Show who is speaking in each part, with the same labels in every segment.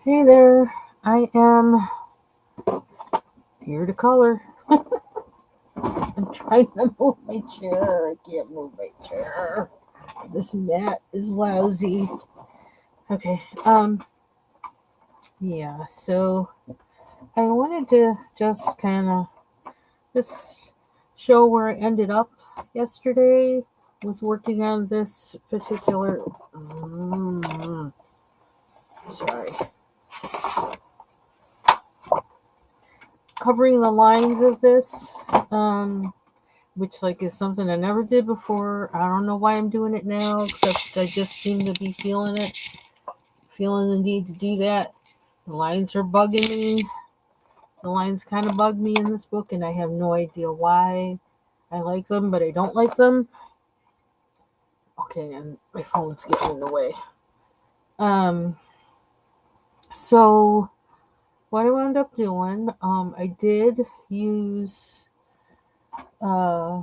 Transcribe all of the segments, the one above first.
Speaker 1: Hey there, I am here to color. I'm trying to move my chair. I can't move my chair. This mat is lousy. Okay, yeah, so I wanted to just kind of just show where I ended up yesterday with working on this particular. Sorry. Covering the lines of this. Which is something I never did before. I don't know why I'm doing it now, except I just seem to be feeling the need to do that. The lines are bugging me. The lines kind of bug me in this book, and I have no idea why. I like them, but I don't like them. Okay, and my phone's getting in the way. Um, so what I wound up doing, I did use yeah,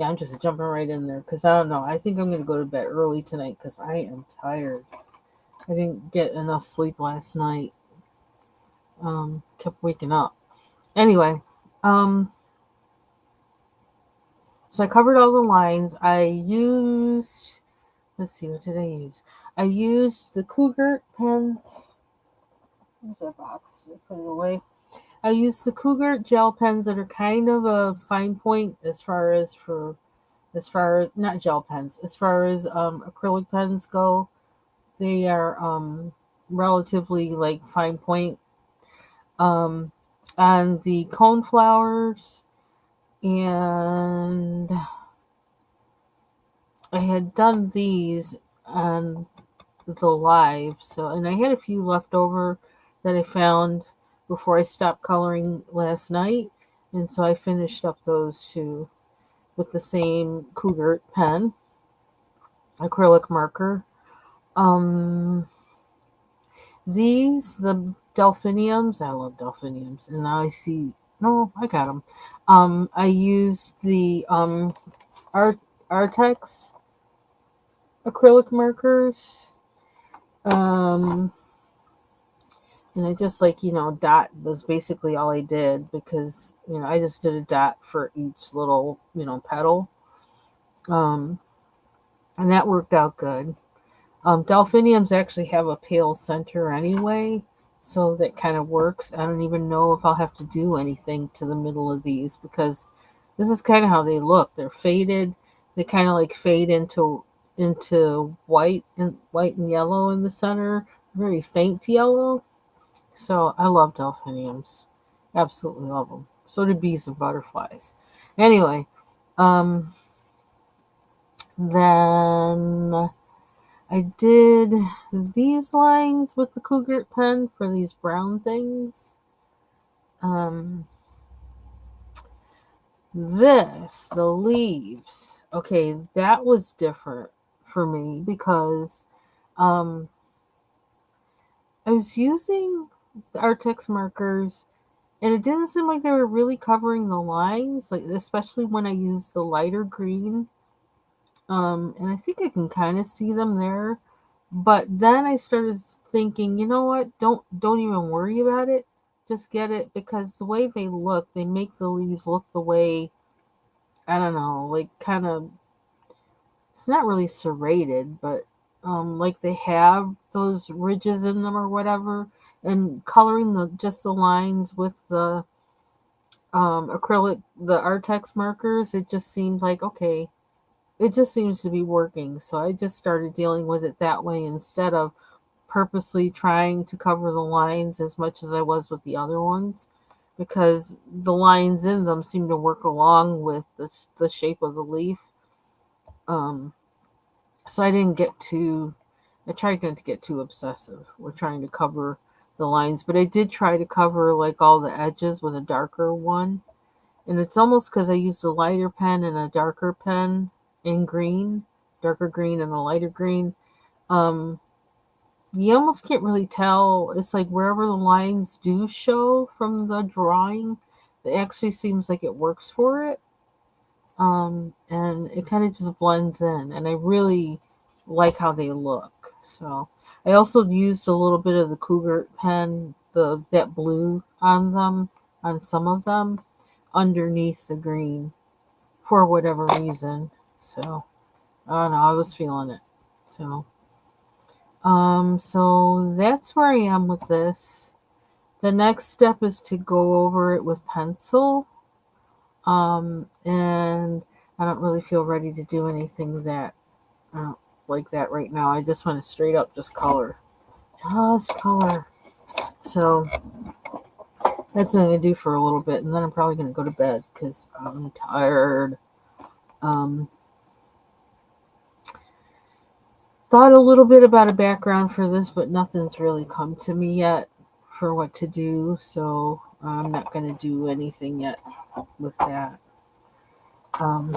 Speaker 1: I'm just jumping right in there because I don't know. I think I'm going to go to bed early tonight because I am tired. I didn't get enough sleep last night. Kept waking up. Anyway, um, so I covered all the lines. I used, let's see, what did I use? I used the Cougar pens. Where's that box? I put it away. I used the Cougar gel pens that are kind of a fine point as far as not gel pens, as far as acrylic pens go. They are relatively like fine point. Um, and the cone flowers, and I had done these on the live, so and I had a few left over that I found before I stopped coloring last night, and so I finished up those two with the same Cougar pen, acrylic marker. Um, the delphiniums, I love delphiniums, and now I see. No, I got them. I used the Art Artex acrylic markers. Um, and I just dot was basically all I did because I just did a dot for each little petal. Um, and that worked out good. Delphiniums actually have a pale center anyway, so that kind of works. I don't even know if I'll have to do anything to the middle of these because this is kind of how they look. They're faded. They kind of like fade into white and yellow in the center, very faint yellow. So I love delphiniums, absolutely love them. So do bees and butterflies. Anyway, um, then I did these lines with the Cougar pen for these brown things. Um, the leaves. Okay, that was different for me because um, I was using the Artex markers and it didn't seem like they were really covering the lines, like especially when I used the lighter green. And I think I can kind of see them there. But then I started thinking, you know what? Don't even worry about it. Just get it because the way they look, they make the leaves look the way I don't know, like kind of it's not really serrated, but like they have those ridges in them or whatever. And coloring the lines with the acrylic, the Artex markers, it just seemed like okay, it just seems to be working. So I just started dealing with it that way instead of purposely trying to cover the lines as much as I was with the other ones because the lines in them seem to work along with the shape of the leaf. Um, so I tried not to get too obsessive. We're trying to cover the lines, but I did try to cover like all the edges with a darker one. And it's almost because I used a lighter pen and a darker pen in green, darker green and a lighter green. Um, you almost can't really tell. It's like wherever the lines do show from the drawing, it actually seems like it works for it. And it kind of just blends in. And I really like how they look. So I also used a little bit of the Cougar pen, that blue on them, on some of them, underneath the green for whatever reason. So I don't know, I was feeling it. So so that's where I am with this. The next step is to go over it with pencil. And I don't really feel ready to do anything that like that right now. I just want to straight up just color. Just color. So that's what I'm going to do for a little bit. And then I'm probably going to go to bed because I'm tired. Um, Thought a little bit about a background for this, but nothing's really come to me yet for what to do. So I'm not going to do anything yet with that. Um,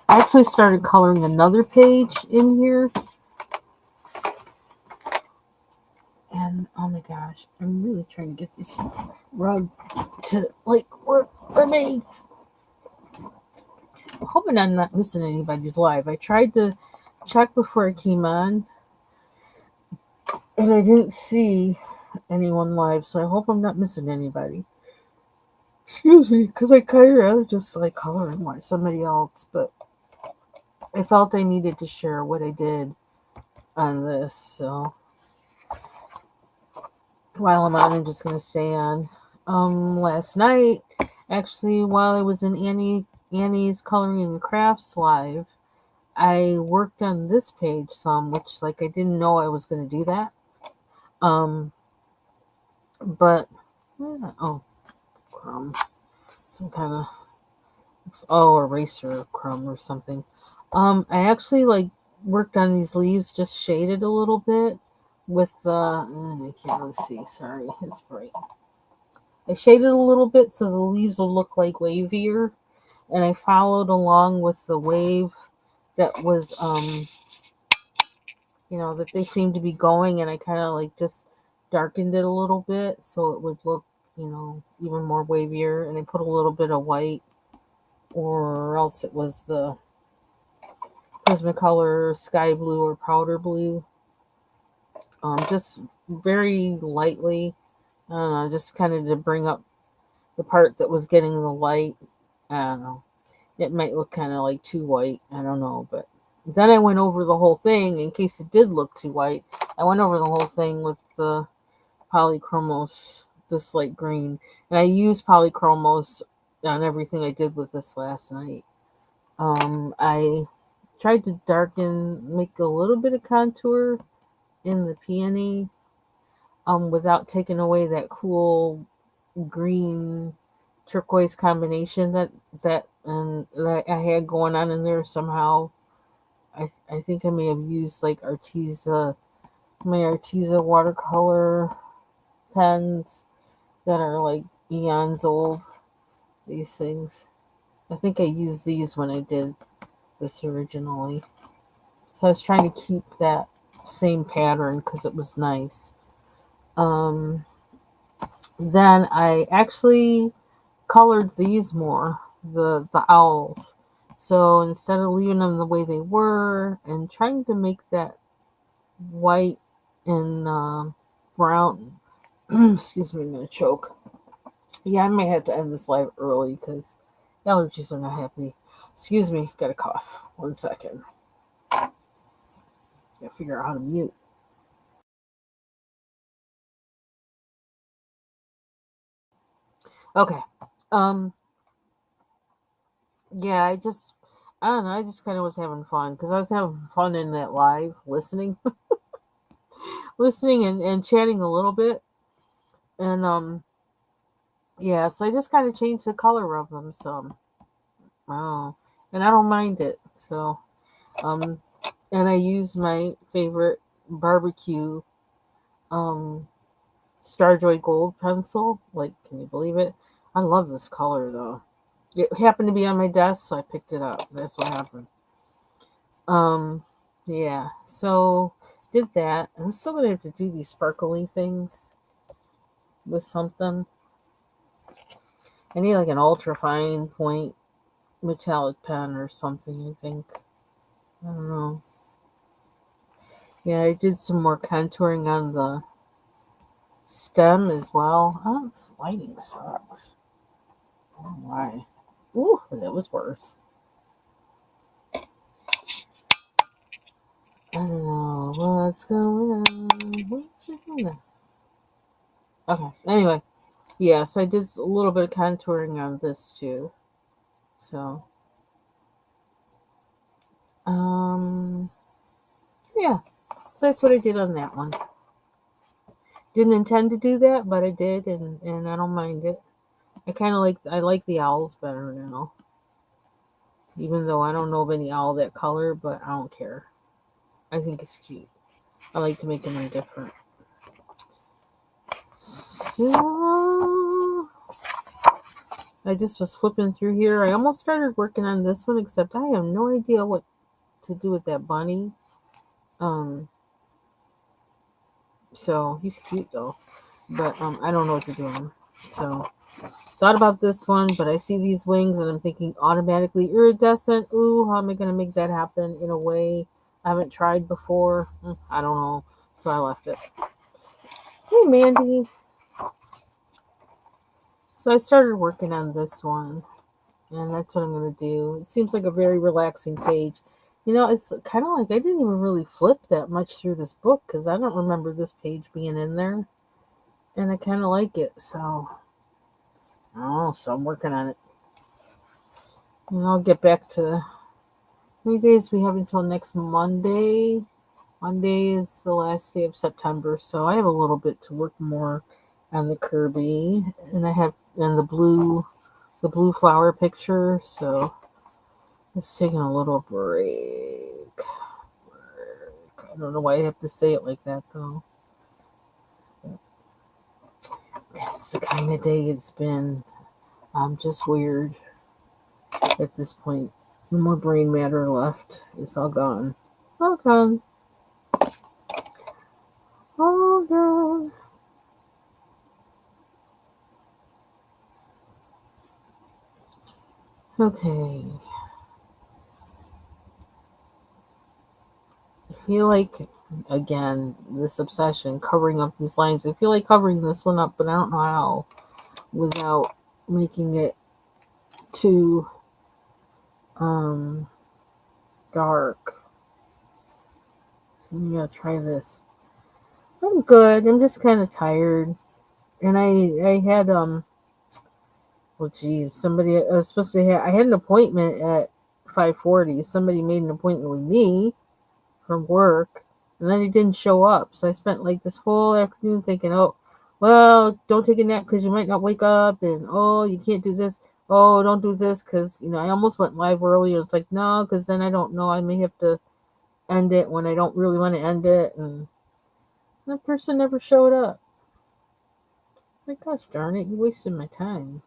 Speaker 1: I actually started coloring another page in here. And oh my gosh, I'm really trying to get this rug to like work for me. I'm hoping I'm not missing anybody's live. I tried to check before I came on and I didn't see anyone live, so I hope I'm not missing anybody. Excuse me, because I kind of rather just like coloring like somebody else, but I felt I needed to share what I did on this, so while I'm on, I'm just gonna stay on. Last night, actually, while I was in Annie's Coloring and Crafts live, I worked on this page some, which like I didn't know I was gonna do that. Um, but oh, crumb, some kind of eraser crumb or something. I actually like worked on these leaves, just shaded a little bit with I can't really see. Sorry, it's bright. I shaded a little bit so the leaves will look like wavier, and I followed along with the wave that was that they seemed to be going, and I kind of like just darkened it a little bit so it would look even more wavier, and I put a little bit of white, or else it was the Prismacolor sky blue or powder blue, just very lightly. I don't know, just kind of to bring up the part that was getting the light. I don't know. It might look kind of like too white. I don't know. But then I went over the whole thing in case it did look too white. I went over the whole thing with the polychromos, this light green. And I used polychromos on everything I did with this last night. I tried to make a little bit of contour in the peony, without taking away that cool green turquoise combination that I had going on in there somehow. I think I may have used like my Arteza watercolor pens that are like eons old. These things. I think I used these when I did this originally. So I was trying to keep that same pattern because it was nice. Then I actually colored these more, the owls. So instead of leaving them the way they were and trying to make that white and brown, excuse me, I'm gonna choke. Yeah, I may have to end this live early because allergies are not happy. Excuse me, got a cough. 1 second. Gotta figure out how to mute. Okay. Um. Yeah, I don't know. I just kind of was having fun because I was having fun in that live listening, listening and chatting a little bit, and yeah. So I just kind of changed the color of them some. Oh, and I don't mind it. So um, and I use my favorite barbecue um Starjoy Gold pencil. Like, can you believe it? I love this color though. It happened to be on my desk, so I picked it up. That's what happened. Um, yeah. So did that. I'm still gonna have to do these sparkly things with something. I need like an ultra fine point metallic pen or something. I think. I don't know. Yeah, I did some more contouring on the stem as well. Oh, this lighting sucks. Oh my. Ooh, that was worse. I don't know what's going on. What's going on? Okay, anyway. Yes, I did a little bit of contouring on this too. So, um, yeah. So that's what I did on that one. Didn't intend to do that, but I did, and I don't mind it. I like the owls better now, even though I don't know of any owl that color, but I don't care. I think it's cute. I like to make them different. So I just was flipping through here. I almost started working on this one, except I have no idea what to do with that bunny. Um, so he's cute though, but I don't know what to do with him. So thought about this one, but I see these wings and I'm thinking automatically iridescent. Ooh, how am I gonna make that happen in a way I haven't tried before? I don't know. So I left it. Hey Mandy. So I started working on this one, and that's what I'm gonna do. It seems like a very relaxing page. You know, it's kind of like I didn't even really flip that much through this book because I don't remember this page being in there, and I kind of like it. So I don't know. So I'm working on it, and I'll get back to how many days we have until next Monday. Monday is the last day of September, so I have a little bit to work more on the Kirby, and I have and the blue flower picture. So it's taking a little break. I don't know why I have to say it like that though. That's the kind of day it's been. I'm just weird at this point. No more brain matter left. It's all gone. All gone. All gone. Okay. I feel like, again, this obsession covering up these lines. I feel like covering this one up, but I don't know how without making it too um dark. So maybe I'll try this. I'm good. I'm just kind of tired. And I had well geez, somebody I was supposed to have I had an appointment at 5:40. Somebody made an appointment with me from work, and then he didn't show up. So I spent like this whole afternoon thinking, oh, well, don't take a nap because you might not wake up, and oh, you can't do this. Oh, don't do this because I almost went live early. And it's like no, because then I don't know. I may have to end it when I don't really want to end it, and that person never showed up. My gosh darn it, you wasted my time.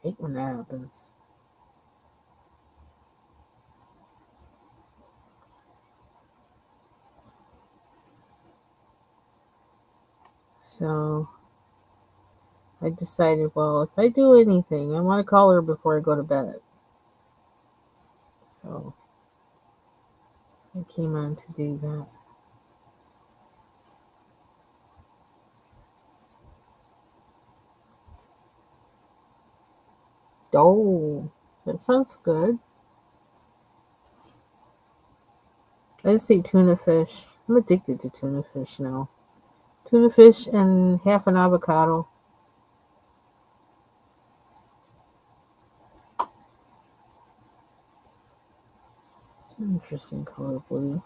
Speaker 1: I hate when that happens. So I decided, well, if I do anything, I want to call her before I go to bed. So I came on to do that. Oh, that sounds good. I just eat tuna fish. I'm addicted to tuna fish now. Tuna fish and half an avocado. It's an interesting color blue.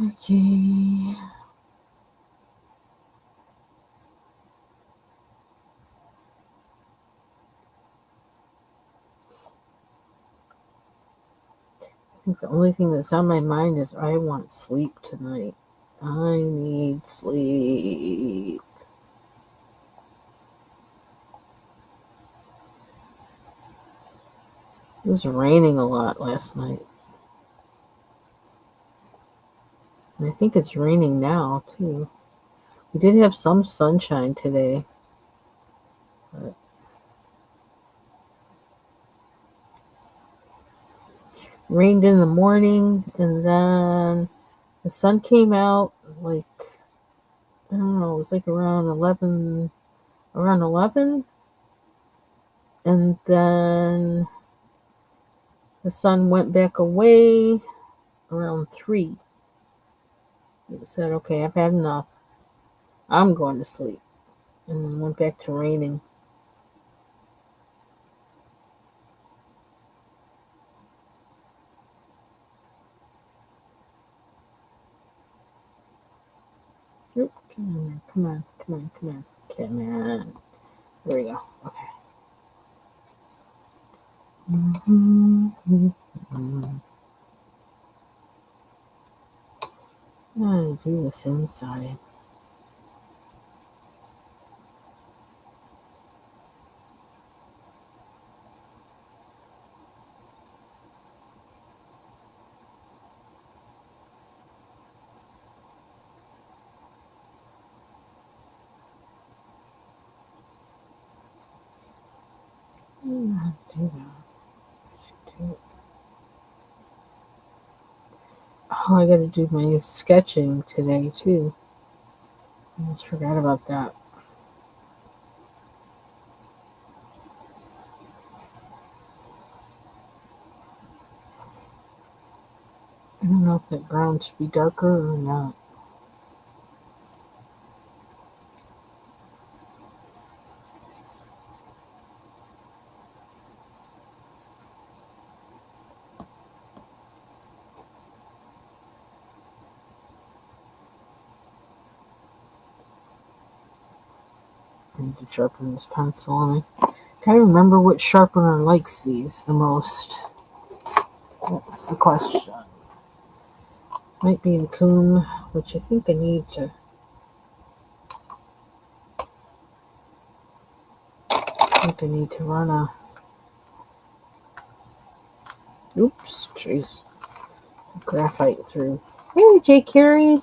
Speaker 1: Okay. I think the only thing that's on my mind is I want sleep tonight. I need sleep. It was raining a lot last night. And I think it's raining now, too. We did have some sunshine today. Rained in the morning, and then the sun came out like, I don't know, it was like around 11, and then the sun went back away around 3. It said, okay, I've had enough. I'm going to sleep. And then went back to raining. Oop, come on. There we go. Okay. I'm gonna do this inside. I'm not do that. Oh, I gotta do my sketching today too. I almost forgot about that. I don't know if that ground should be darker or not. I need to sharpen this pencil, and I gotta remember which sharpener likes these the most. That's the question. Might be the comb, which I think I need to. Run a. Oops, jeez. Graphite through. Hey, J. Carey.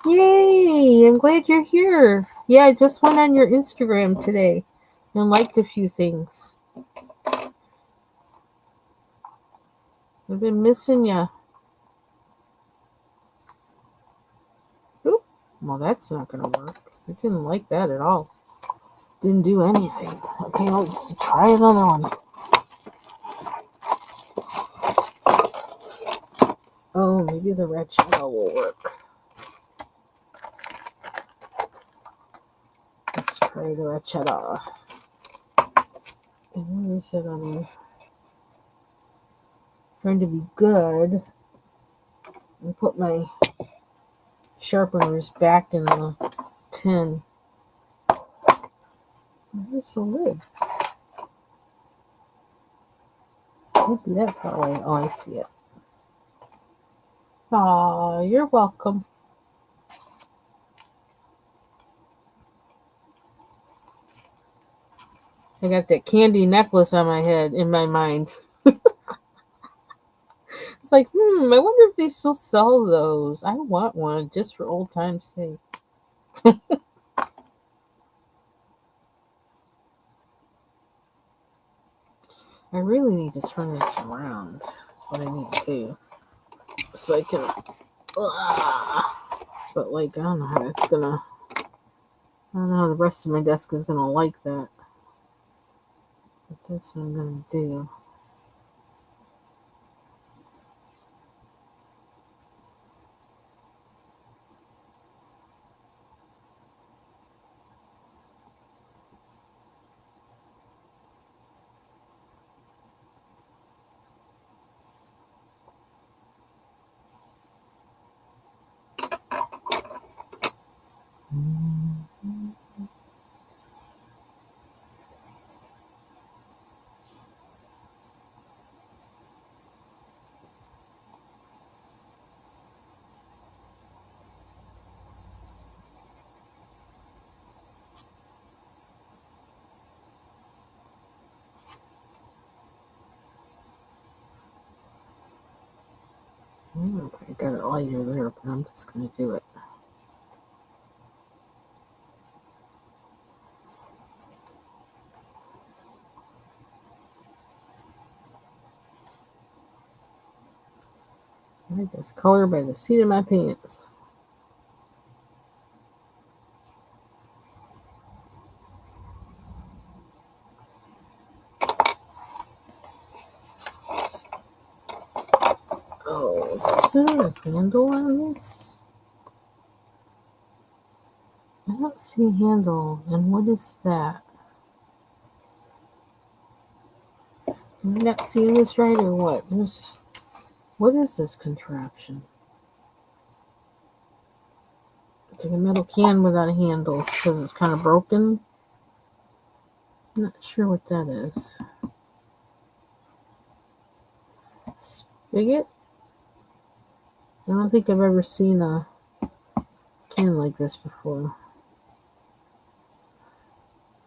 Speaker 1: Yay! I'm glad you're here. Yeah, I just went on your Instagram today and liked a few things. I've been missing ya. Oop. Well, that's not gonna work. I didn't like that at all. Didn't do anything. Okay, let's try another one. Oh, maybe the red shadow will work. Let's try the red shadow. And where is it on there? Trying to be good and put my sharpeners back in the tin. Where's the lid? Can't be that far away. Oh, I see it. Aw, you're welcome. I got that candy necklace on my head, in my mind. It's like, I wonder if they still sell those. I want one just for old time's sake. I really need to turn this around. That's what I need to do. So I can. But, like, I don't know how that's gonna. I don't know how the rest of my desk is gonna like that. But that's what I'm gonna do. I got it lighter there, but I'm just gonna do it. like this color by the seat of my pants. Oh, is there a handle on this? I don't see a handle. And what is that? Am I not seeing this right or what? What is this contraption? It's like a metal can without handles because it's kind of broken. I'm not sure what that is. Spigot? I don't think I've ever seen a can like this before.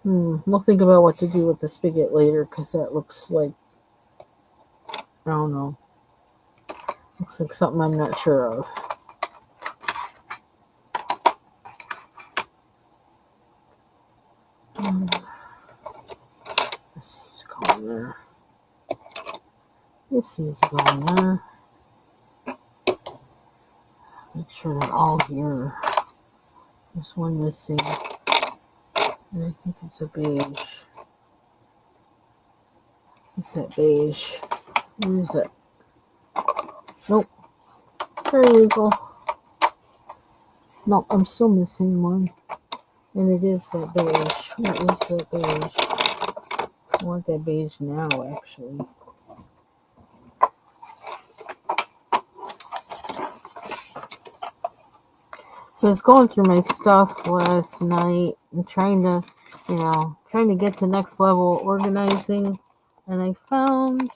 Speaker 1: We'll think about what to do with the spigot later because that looks like, I don't know. Looks like something I'm not sure of. This is going there. This is going there. Make sure they're all here. There's one missing. And I think it's a beige. What's that beige? Where is it? Nope. Periwinkle. Nope, I'm still missing one. And it is that beige. What is that beige? I want that beige now, actually. So I was going through my stuff last night and trying to get to next level organizing, and I found,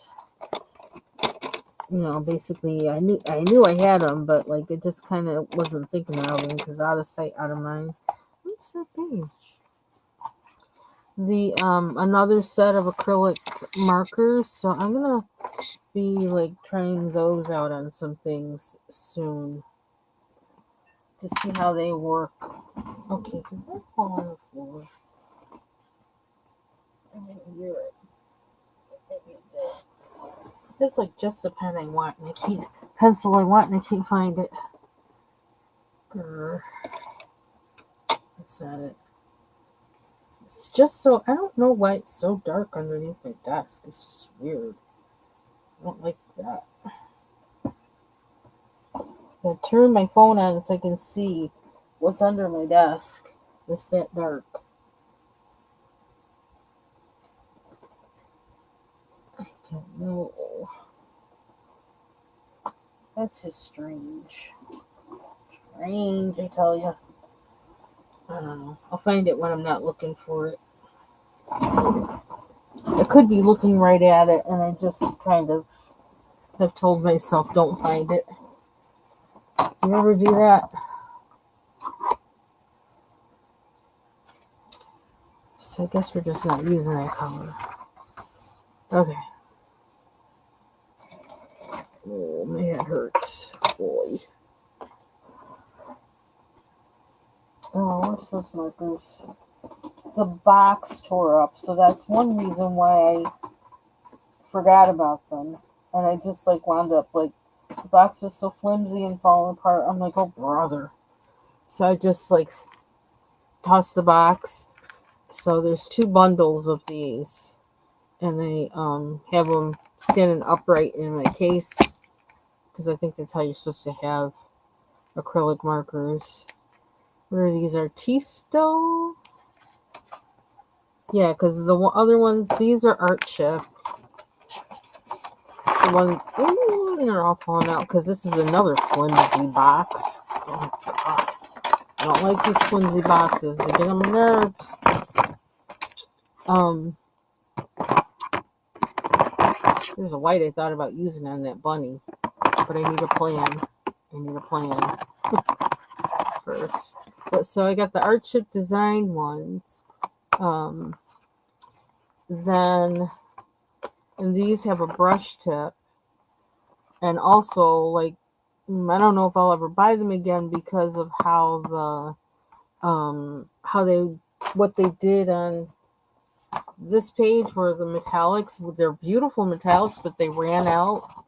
Speaker 1: basically I knew I had them, but like I just kind of wasn't thinking of them because out of sight, out of mind. What's that beige? The another set of acrylic markers, so I'm gonna be like trying those out on some things soon to see how they work. Okay, did that fall on the floor? I didn't hear it. Maybe it did. It's like just the pen I want, and I can't pencil I want, and I can't find it. Grr. Is that it? It's just so, I don't know why it's so dark underneath my desk. It's just weird. I don't like that. I'll turn my phone on so I can see what's under my desk. It's that dark. I don't know. That's just strange. Strange, I tell you. I don't know. I'll find it when I'm not looking for it. I could be looking right at it, and I just kind of have told myself, don't find it. You ever do that? So I guess we're just not using that color. Okay. Oh, my head hurts. Boy. Oh, where's those markers? The box tore up, so that's one reason why I forgot about them. And I just wound up the box was so flimsy and falling apart. I'm like, oh brother. So I just tossed the box. So there's 2 bundles of these, and I have them standing upright in my case because I think that's how you're supposed to have acrylic markers. Where these are Tisto. Yeah, because the other ones, these are Art Chip. The ones, ooh, they're all falling out because this is another flimsy box. Oh, God. I don't like these flimsy boxes. They get on my nerves. There's a white I thought about using on that bunny, but I need a plan. First. But so I got the Art Chip design ones. Then, and these have a brush tip. And also, I don't know if I'll ever buy them again because of how what they did on this page where the metallics, they're beautiful metallics, but they ran out.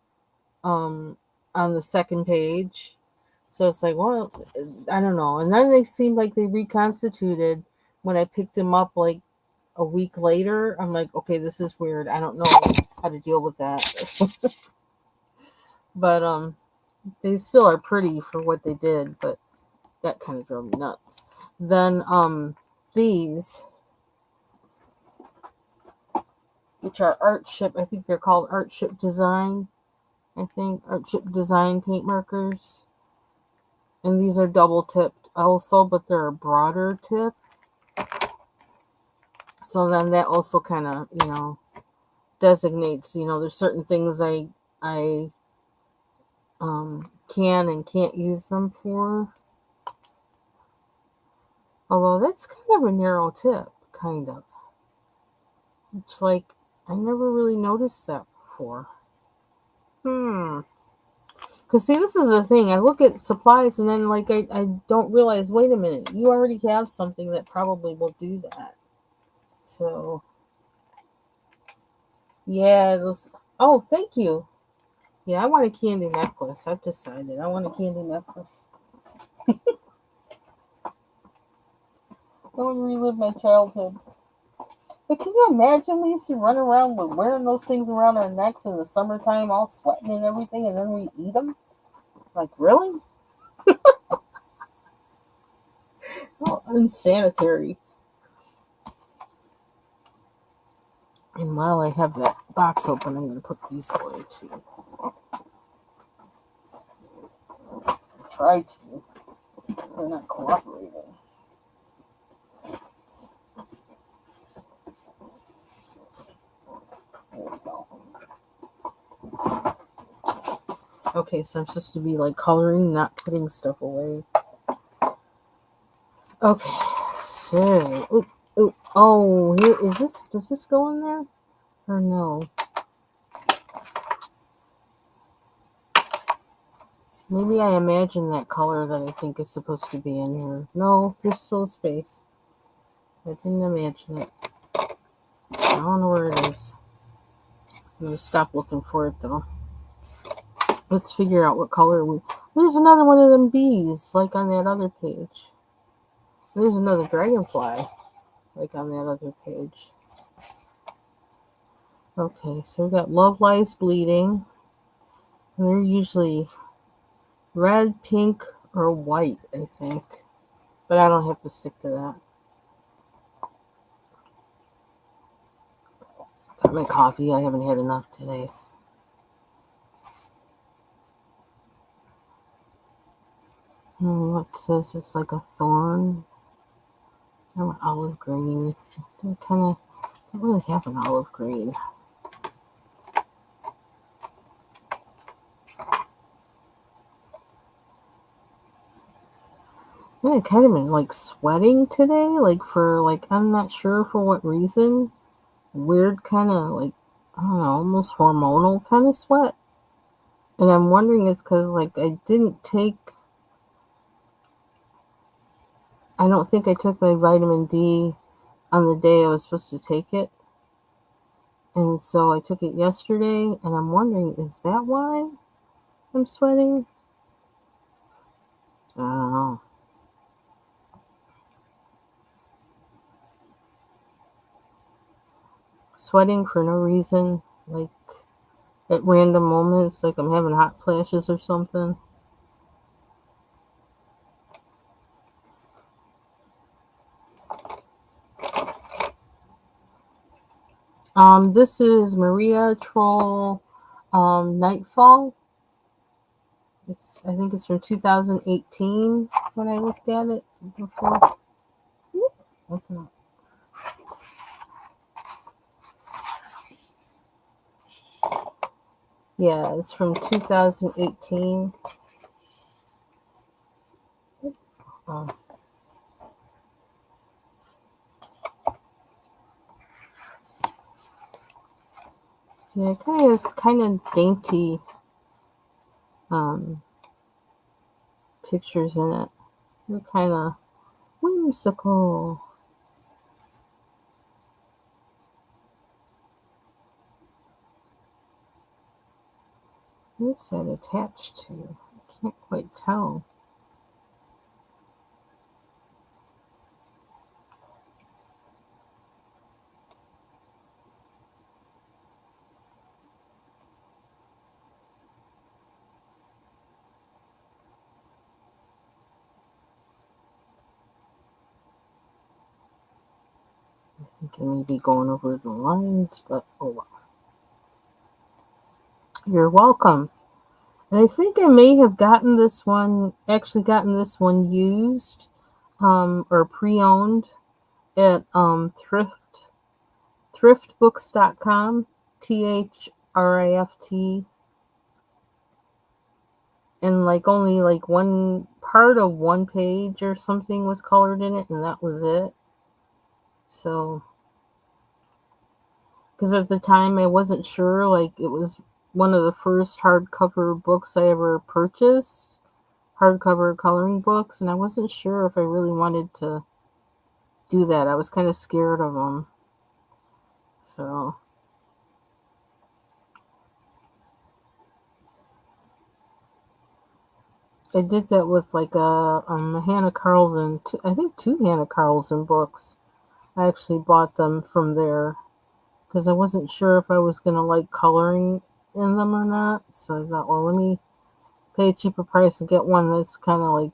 Speaker 1: on the second page. So it's like, well, I don't know. And then they seemed like they reconstituted when I picked them up like a week later. I'm like, okay, this is weird. I don't know how to deal with that. But they still are pretty for what they did, but that kind of drove me nuts. Then these, which are Art Ship, I think they're called Art Ship Design. I think Art Ship Design paint markers. And these are double tipped also, but they're a broader tip. So then that also kind of, designates, there's certain things I can and can't use them for. Although that's kind of a narrow tip, kind of. It's like I never really noticed that before. Because see, this is the thing. I look at supplies and then like I don't realize, wait a minute, you already have something that probably will do that. So yeah, those. Oh, thank you. Yeah, I want a candy necklace. I've decided I want a candy necklace. I want to relive my childhood. But can you imagine we used to run around with wearing those things around our necks in the summertime, all sweating and everything, and then we eat them? Like, really? How unsanitary. And while I have that box open, I'm going to put these away too. Try to. They're not cooperating. There we go. Okay, so I'm supposed to be like coloring, not putting stuff away. Okay, so here is this. Does this go in there or no? Maybe I imagine that color that I think is supposed to be in here. No, there's still a space. I didn't imagine it. I don't know where it is. I'm gonna stop looking for it though. Let's figure out what color we. There's another one of them bees, like on that other page. There's another dragonfly, like on that other page. Okay, so we got Love Lies Bleeding. And they're usually red, pink, or white, I think. But I don't have to stick to that. Got my coffee. I haven't had enough today. What says it's like a thorn? Oh, olive green. I kind of don't really have an olive green. I kind of been like sweating today, like for like I'm not sure for what reason. Weird kind of like I don't know, almost hormonal kind of sweat. And I'm wondering it's because like I don't think I took my vitamin D on the day I was supposed to take it. And so I took it yesterday, and I'm wondering, is that why I'm sweating? I don't know. Sweating for no reason, like at random moments, like I'm having hot flashes or something. This is Maria Trolle, Nightfall. I think it's from 2018 when I looked at it before. Open up. Yeah, it's from 2018. Yeah, it kind of has kind of dainty pictures in it. They're kind of whimsical. What's that attached to? I can't quite tell. I think I may be going over the lines, but oh well. You're welcome. And I think I may have gotten this one used, or pre-owned at thriftbooks.com, THRIFT, and like only like one part of one page or something was colored in it, and that was it. So, because at the time I wasn't sure, like it was one of the first hardcover books I ever purchased, hardcover coloring books, and I wasn't sure if I really wanted to do that. I was kind of scared of them. So I did that with like a Hannah Carlson, I think two Hannah Carlson books. I actually bought them from there because I wasn't sure if I was gonna like coloring in them or not. So I thought, well, let me pay a cheaper price and get one that's kind of like,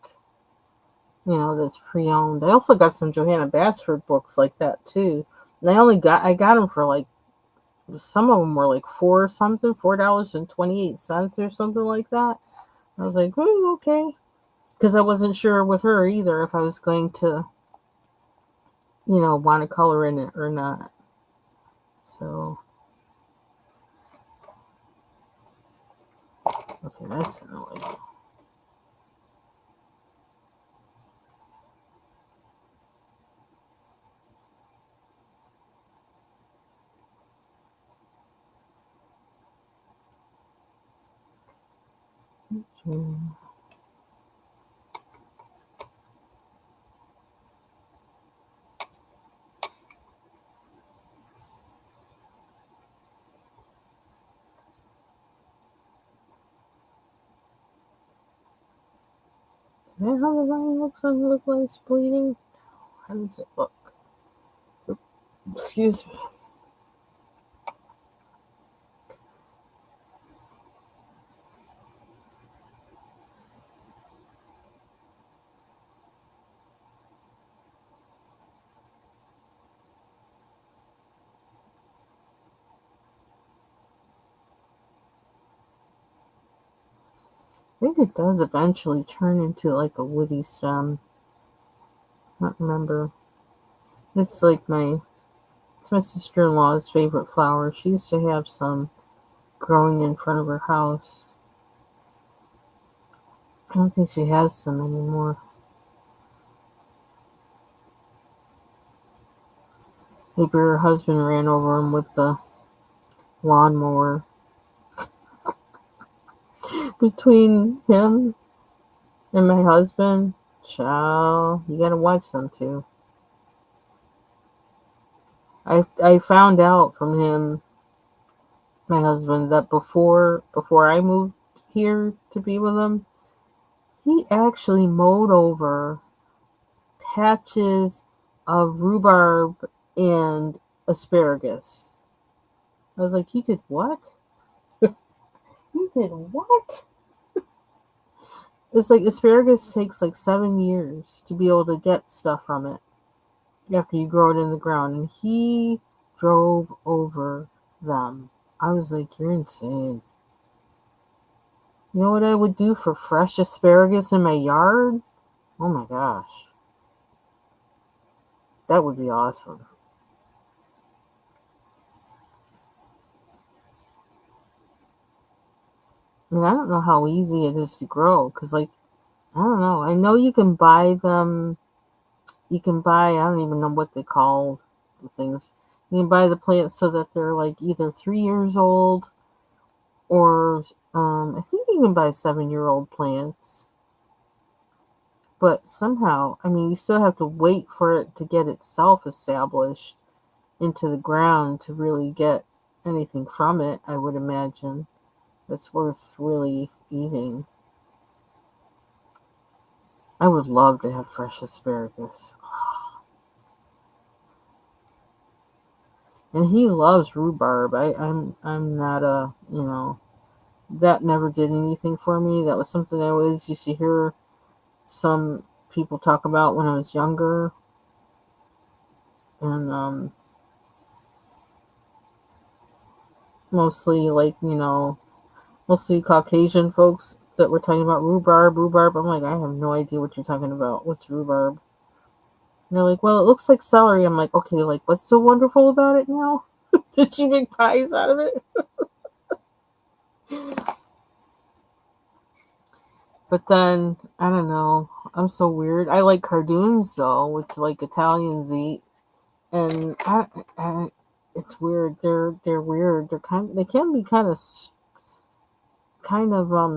Speaker 1: that's pre-owned. I also got some Johanna Basford books like that too. And I got them for like, some of them were like $4.28 or something like that. I was like, okay, because I wasn't sure with her either if I was going to, want to color in it or not. So, okay, that's annoying. Is that how the line looks on the look like it's bleeding? How does it look? Excuse me. I think it does eventually turn into like a woody stem. I don't remember. It's like it's my sister-in-law's favorite flower. She used to have some growing in front of her house. I don't think she has some anymore. Maybe her husband ran over him with the lawnmower. Between him and my husband, child, you gotta watch them too. I found out from him, my husband, that before I moved here to be with him, he actually mowed over patches of rhubarb and asparagus. I was like, you did what? You did what? It's like asparagus takes like 7 years to be able to get stuff from it after you grow it in the ground. And he drove over them. I was like, you're insane. You know what I would do for fresh asparagus in my yard? Oh my gosh. That would be awesome. And I don't know how easy it is to grow because, like, I don't know. I know you can buy them. You can buy, I don't even know what they call the things. You can buy the plants so that they're like either 3 years old or I think you can buy 7-year-old plants. But somehow, I mean, you still have to wait for it to get itself established into the ground to really get anything from it, I would imagine. that's worth really eating. I would love to have fresh asparagus. And he loves rhubarb. I'm not a, that never did anything for me. That was something I always used to hear some people talk about when I was younger. And mostly like, mostly Caucasian folks that were talking about rhubarb. I'm like, I have no idea what you're talking about. What's rhubarb? And they're like, well, it looks like celery. I'm like, okay, like what's so wonderful about it now? Did you make pies out of it? But then I don't know. I'm so weird. I like cardoons though, which like Italians eat, and it's weird. They're weird. They can be kind of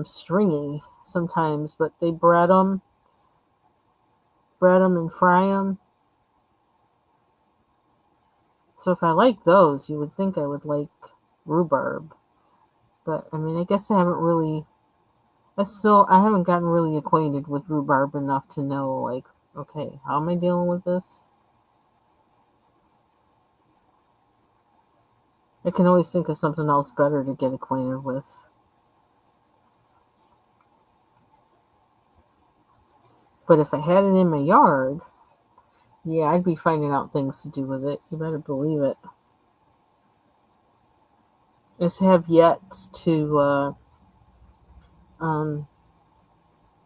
Speaker 1: stringy sometimes, but they bread them and fry them. So if I like those, you would think I would like rhubarb. But I mean, I guess I haven't gotten really acquainted with rhubarb enough to know, like, okay, how am I dealing with this? I can always think of something else better to get acquainted with. But if I had it in my yard, yeah, I'd be finding out things to do with it. You better believe it. I just have yet to, um,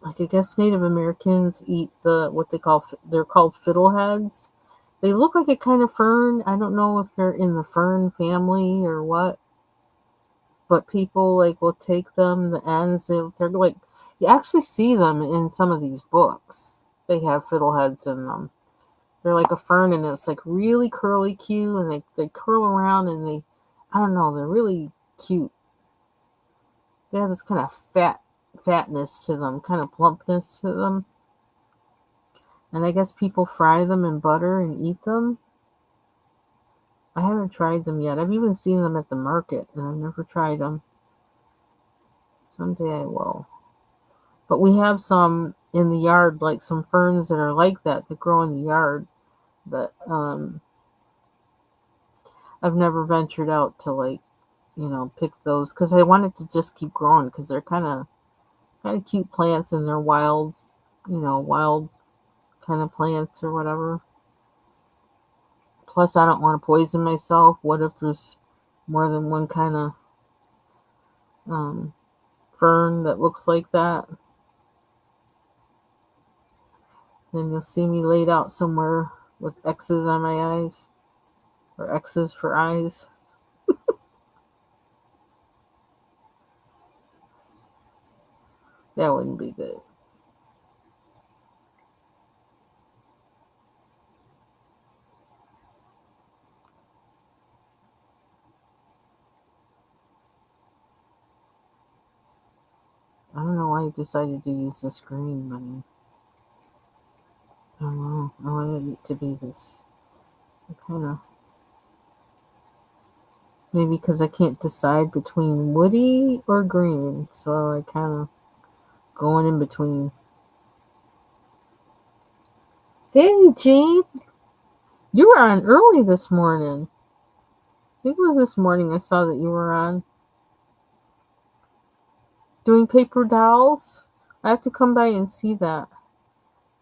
Speaker 1: like, I guess Native Americans eat what they're called fiddleheads. They look like a kind of fern. I don't know if they're in the fern family or what, but people like will take them, the ends. They're like, you actually see them in some of these books. They have fiddleheads in them. They're like a fern, and it's like really curly cute, and they curl around, and I don't know, they're really cute. They have this kind of fatness to them, kind of plumpness to them. And I guess people fry them in butter and eat them. I haven't tried them yet. I've even seen them at the market, and I've never tried them. Someday I will. But we have some in the yard, like some ferns that are like that grow in the yard. But I've never ventured out to like, pick those because I wanted to just keep growing because they're kind of cute plants and they're wild, wild kind of plants or whatever. Plus, I don't want to poison myself. What if there's more than one kind of um, fern that looks like that? Then you'll see me laid out somewhere with X's on my eyes or X's for eyes. That wouldn't be good. I don't know why I decided to use this green, but I don't know. I wanted it to be this kind of, maybe because I can't decide between woody or green, so I kind of going in between. Hey, Jean, you were on early this morning. I think it was this morning I saw that you were on doing paper dolls. I have to come by and see that.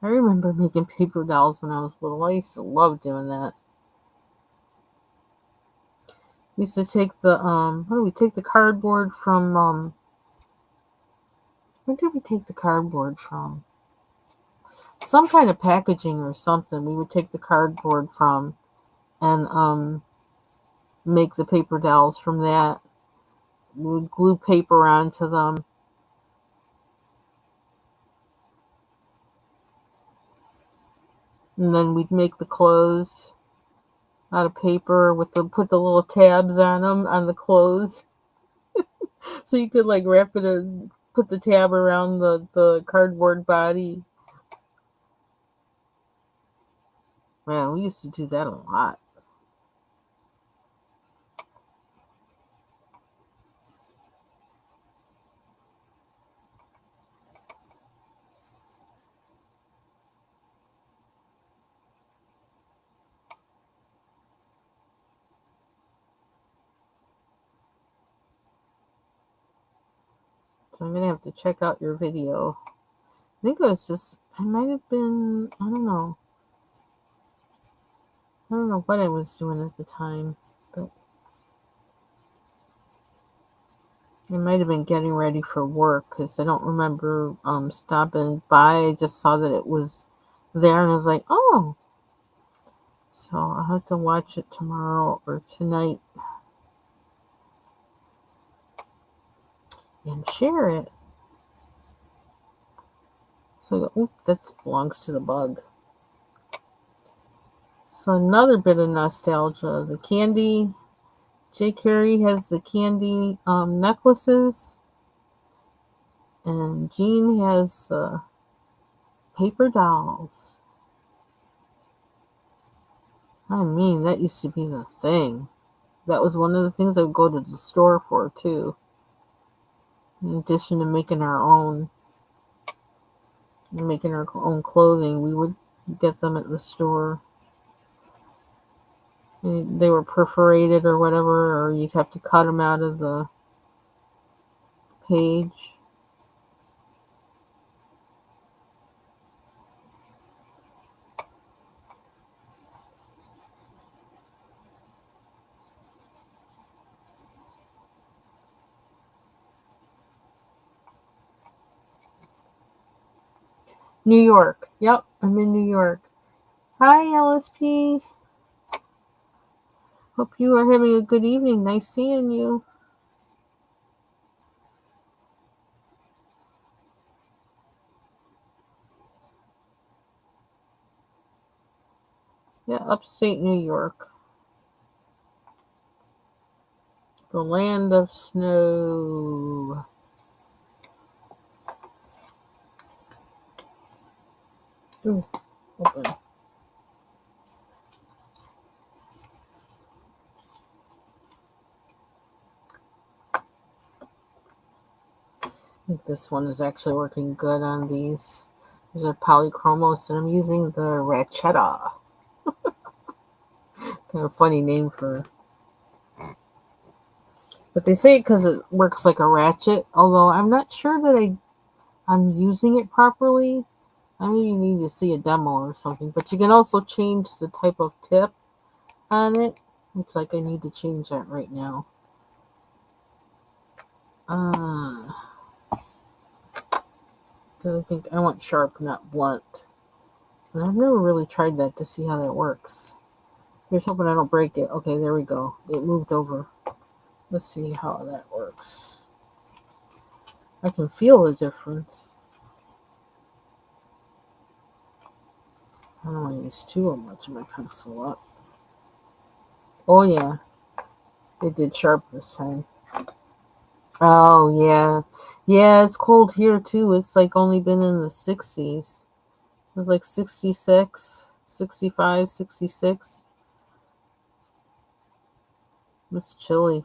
Speaker 1: I remember making paper dolls when I was little. I used to love doing that. We used to take what do we take the cardboard from, where did we take the cardboard from? Some kind of packaging or something. We would take the cardboard from and make the paper dolls from that. We would glue paper onto them. And then we'd make the clothes out of paper with put the little tabs on them on the clothes, so you could like wrap it and put the tab around the cardboard body. Man, we used to do that a lot. So I'm going to have to check out your video. I think it was just, I might have been, I don't know. I don't know what I was doing at the time, but I might have been getting ready for work because I don't remember stopping by. I just saw that it was there and I was like, oh. So I'll have to watch it tomorrow or tonight and share it. So, that belongs to the bug. So another bit of nostalgia. The candy. J. Carey has the candy necklaces. And Jean has paper dolls. I mean, that used to be the thing. That was one of the things I would go to the store for, too. In addition to making our own clothing, we would get them at the store. They were perforated or whatever, or you'd have to cut them out of the page. New York. Yep, I'm in New York. Hi, LSP. Hope you are having a good evening. Nice seeing you. Yeah, upstate New York. The land of snow. Ooh, open. I think this one is actually working good on these. These are polychromos, and I'm using the Ratchetta. Kind of funny name for. But they say it because it works like a ratchet, although I'm not sure that I'm using it properly. I maybe need to see a demo or something. But you can also change the type of tip on it. Looks like I need to change that right now. Because I think I want sharp, not blunt. And I've never really tried that to see how that works. Here's hoping I don't break it. Okay, there we go. It moved over. Let's see how that works. I can feel the difference. I don't want to use too much of my pencil up. Oh, yeah. It did sharp this time. Oh, yeah. Yeah, it's cold here, too. It's like only been in the 60s. It was like 66, 65, 66. It's chilly.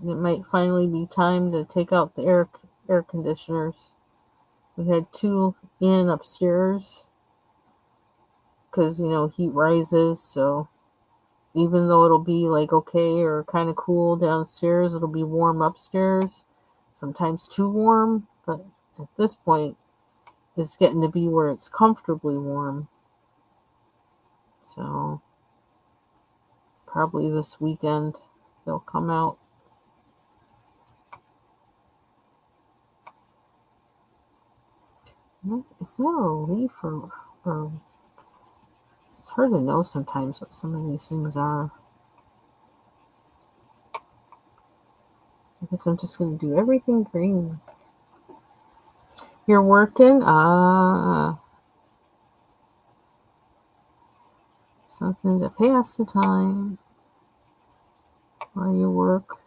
Speaker 1: It might finally be time to take out the air conditioners. We had 2 in upstairs because, heat rises. So even though it'll be like okay or kind of cool downstairs, it'll be warm upstairs. Sometimes too warm. But at this point, it's getting to be where it's comfortably warm. So probably this weekend they'll come out. Is that a leaf or it's hard to know sometimes what some of these things are. I guess I'm just going to do everything green. You're working? Something to pass the time while you work.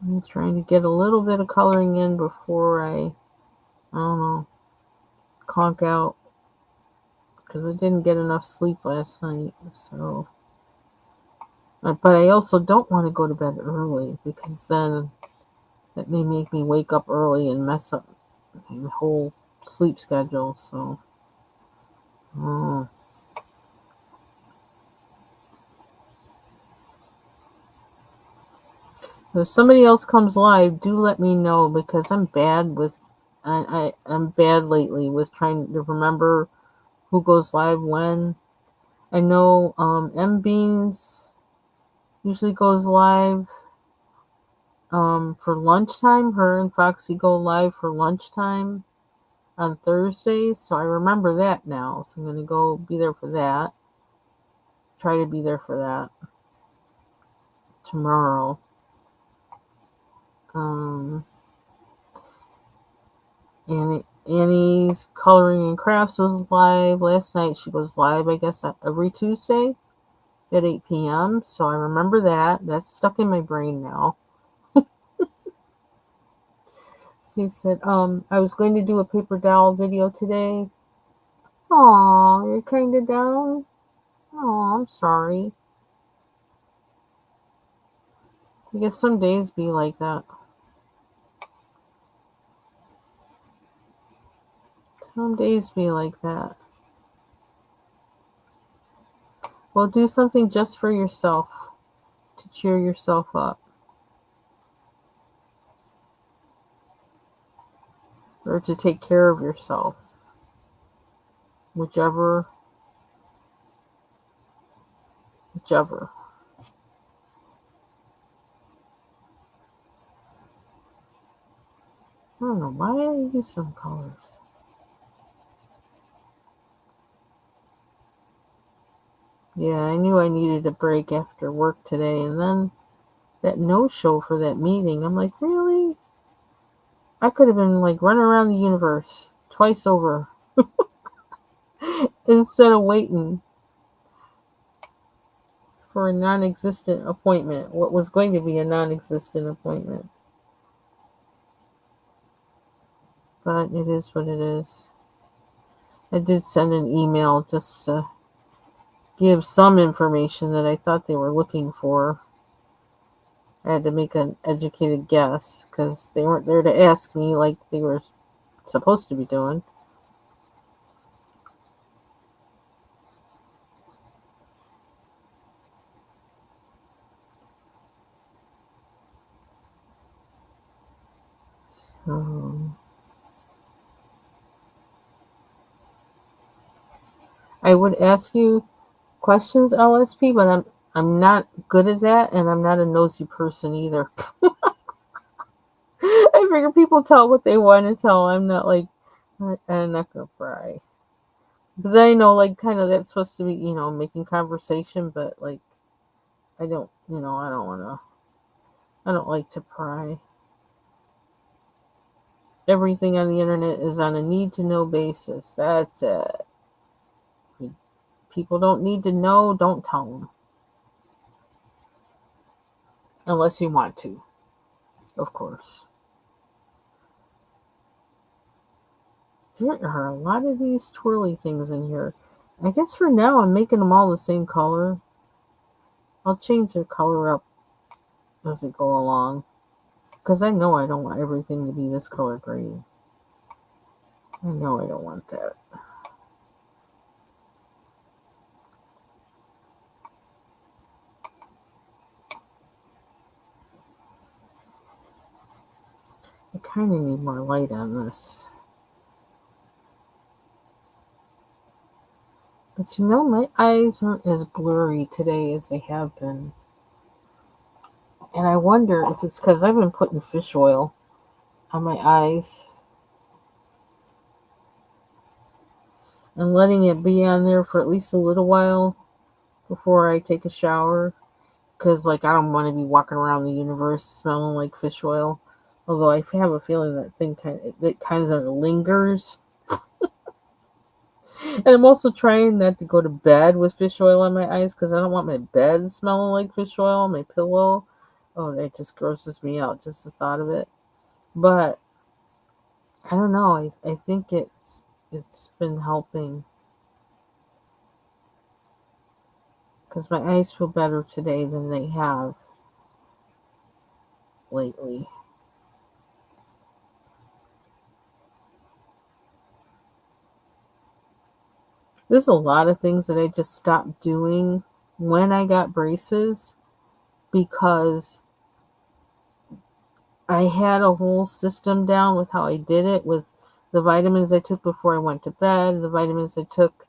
Speaker 1: I'm trying to get a little bit of coloring in before I don't know, conk out. Because I didn't get enough sleep last night. So, but I also don't want to go to bed early because then That may make me wake up early and mess up my whole sleep schedule. So, uh, if somebody else comes live, do let me know because I'm bad with. I'm bad lately with trying to remember who goes live when. I know M Beans usually goes live for lunchtime. Her and Foxy go live for lunchtime on Thursdays, so I remember that now. So I'm gonna go be there for that. Try to be there for that tomorrow. Um, Annie's Coloring and Crafts was live last night. She goes live, I guess, every Tuesday at 8 p.m. So I remember that. That's stuck in my brain now. So he said, I was going to do a paper doll video today. Aw, you're kind of down? Aw, I'm sorry. I guess some days be like that. Some days be like that. Well, do something just for yourself to cheer yourself up. Or to take care of yourself. Whichever. I don't know why I use some colors. Yeah, I knew I needed a break after work today, and then that no-show for that meeting. I'm like, really? I could have been like running around the universe twice over instead of waiting for a non-existent appointment. What was going to be a non-existent appointment. But it is what it is. I did send an email just to give some information that I thought they were looking for. I had to make an educated guess because they weren't there to ask me like they were supposed to be doing. I would ask you questions, LSP, but I'm not good at that, and I'm not a nosy person either. I figure people tell what they want to tell. I'm not like I'm not gonna pry. But then I know like kind of that's supposed to be making conversation, but like I don't I don't wanna. I don't like to pry. Everything on the internet is on a need to know basis. That's it. People don't need to know. Don't tell them unless you want to, of course. There are a lot of these twirly things in here. I guess for now I'm making them all the same color. I'll change their color up as we go along. Because I know I don't want everything to be this color green. I know I don't want that. I kind of need more light on this. But my eyes aren't as blurry today as they have been. And I wonder if it's because I've been putting fish oil on my eyes and letting it be on there for at least a little while before I take a shower. Because, like, I don't want to be walking around the universe smelling like fish oil. Although I have a feeling that kind of lingers. And I'm also trying not to go to bed with fish oil on my eyes because I don't want my bed smelling like fish oil, my pillow. Oh, that just grosses me out, just the thought of it. But I don't know. I think it's been helping because my eyes feel better today than they have lately. There's a lot of things that I just stopped doing when I got braces because I had a whole system down with how I did it, with the vitamins I took before I went to bed, the vitamins I took,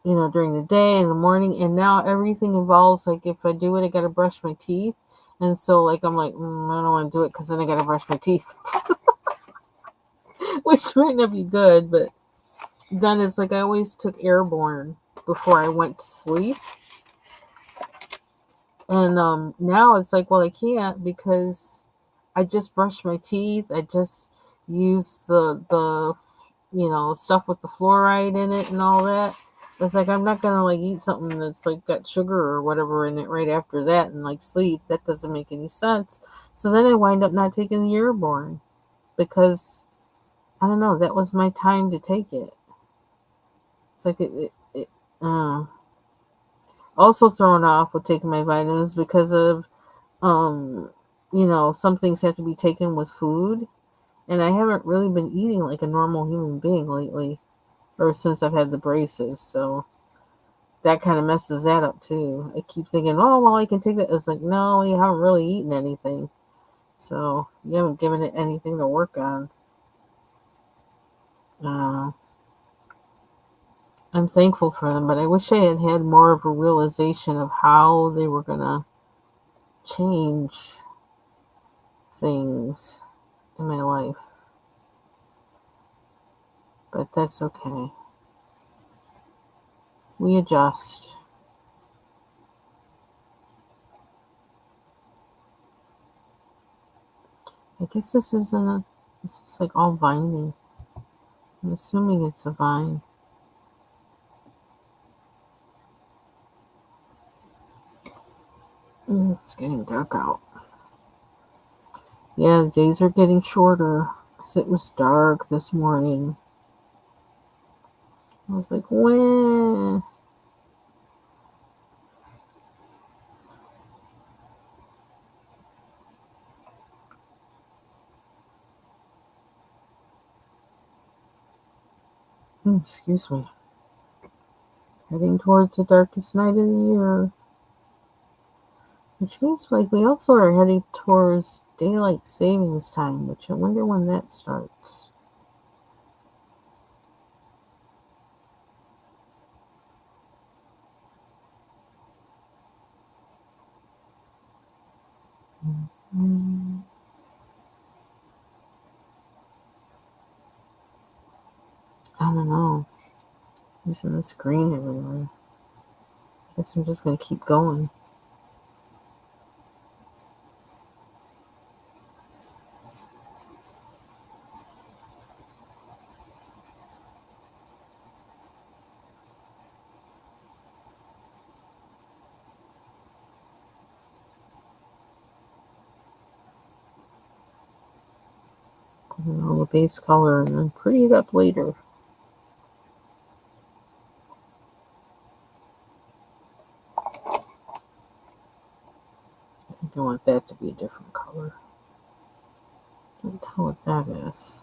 Speaker 1: during the day and the morning. And now everything involves, like, if I do it, I got to brush my teeth. And so, like, I'm like, I don't want to do it because then I got to brush my teeth, which might not be good. But then it's like I always took airborne before I went to sleep. And now it's like, well, I can't because I just brush my teeth. I just use the stuff with the fluoride in it and all that. It's like I'm not gonna like eat something that's like got sugar or whatever in it right after that and like sleep. That doesn't make any sense. So then I wind up not taking the airborne because I don't know. That was my time to take it. It's like it also thrown off with taking my vitamins because of um some things have to be taken with food, and I haven't really been eating like a normal human being lately or since I've had the braces. So that kind of messes that up too. I keep thinking, oh well, I can take it. It's like, no, you haven't really eaten anything, so you haven't given it anything to work on. uh, I'm thankful for them, but I wish I had had more of a realization of how they were gonna change things in my life, but that's okay. We adjust. I guess this isn't a. This is like all viney. I'm assuming it's a vine. It's getting dark out. Yeah, the days are getting shorter. 'Cause it was dark this morning. I was like, when? Excuse me. Heading towards the darkest night of the year. Which means like we also are heading towards daylight savings time, which I wonder when that starts. Mm, I don't know. Using the screen everywhere. Guess I'm just gonna keep going. All the base color and then pretty it up later. I think I want that to be a different color. Can't tell what that is.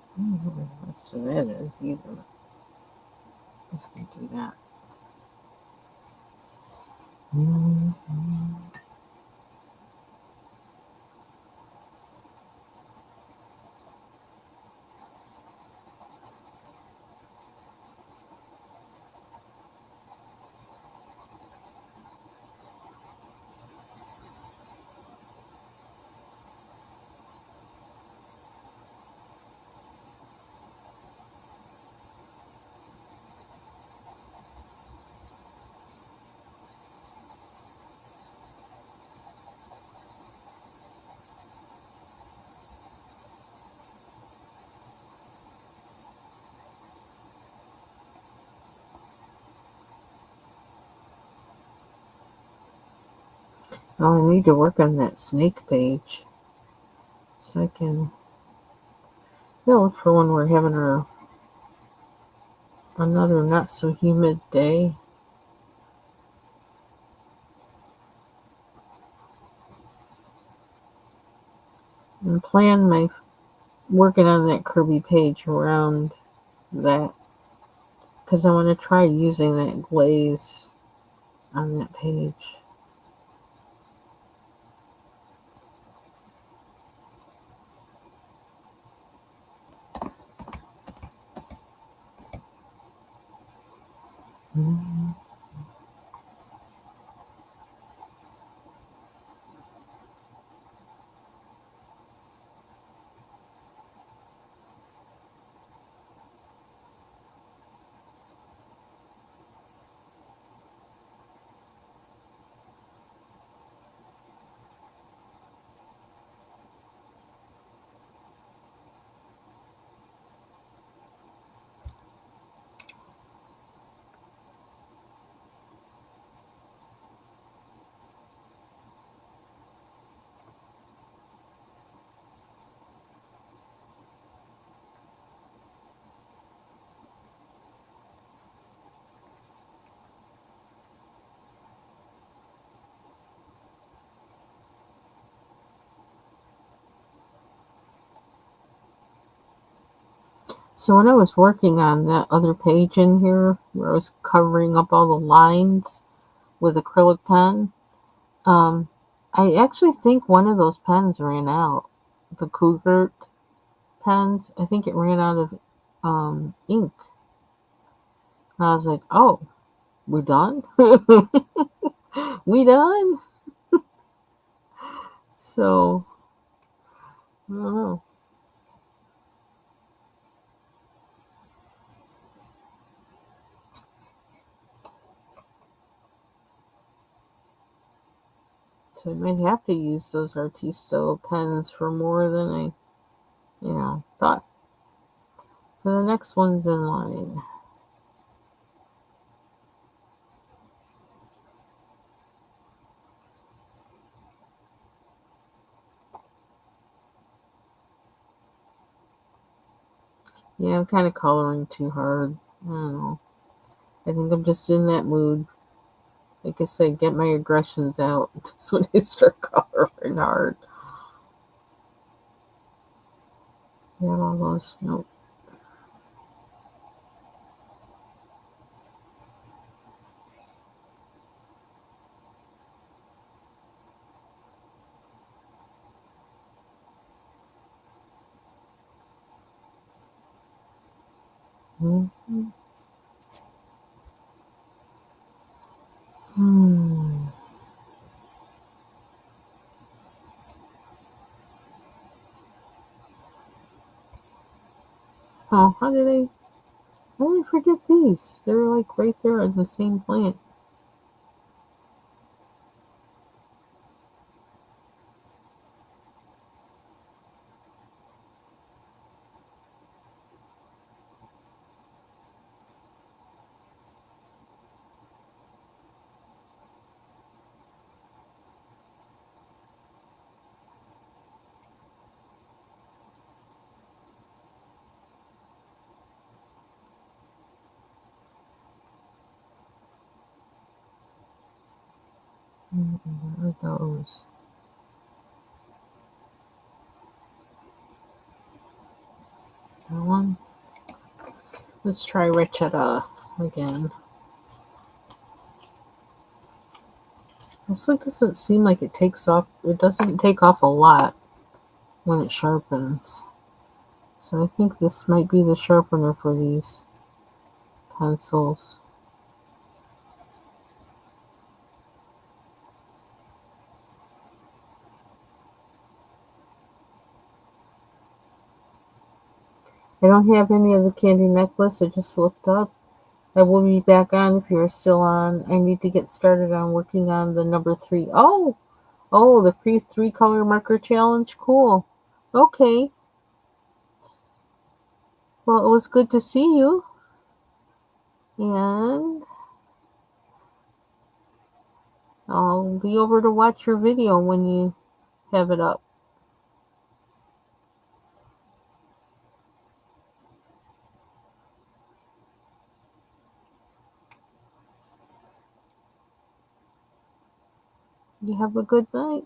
Speaker 1: I don't know what that is either. Let's go do that. Mm-hmm. Oh, I need to work on that snake page so I can look for when we're having another not so humid day. And plan my working on that Kirby page around that because I want to try using that glaze on that page. Mm-hmm. So when I was working on that other page in here where I was covering up all the lines with acrylic pen, um, I actually think one of those pens ran out. The Cougar pens, I think it ran out of ink. And I was like, oh, we done? We done? So, I don't know. So I might have to use those Artisto pens for more than I, thought. For the next one's in line. Yeah, I'm kind of coloring too hard. I don't know. I think I'm just in that mood. Like I said, get my aggressions out. Just when I start coloring hard. Yeah, all those. Nope. Mm-hmm. Hmm. Oh, how did I forget these? They're like right there in the same plant. What are those? That one? Let's try Richetta again. Also, it doesn't seem like it takes off. It doesn't take off a lot when it sharpens. So I think this might be the sharpener for these pencils. I don't have any of the candy necklace. I just looked up. I will be back on if you're still on. I need to get started on working on the number 3. Oh, the free 3-color marker challenge. Cool. Okay. Well, it was good to see you. And I'll be over to watch your video when you have it up. You have a good night.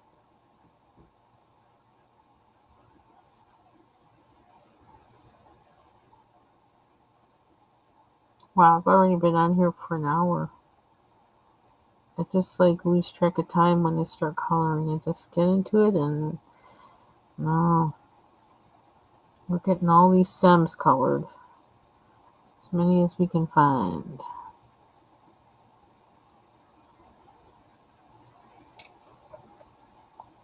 Speaker 1: Wow, I've already been on here for an hour. I just like lose track of time when I start coloring. I just get into it and no, we're getting all these stems colored. As many as we can find.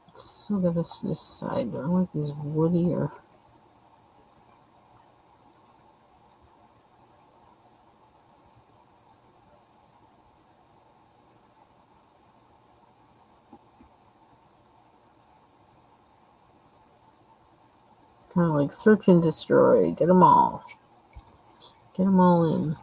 Speaker 1: Let's look at this side. I like these woodier. Kind of like search and destroy. Get them all. Get them all in.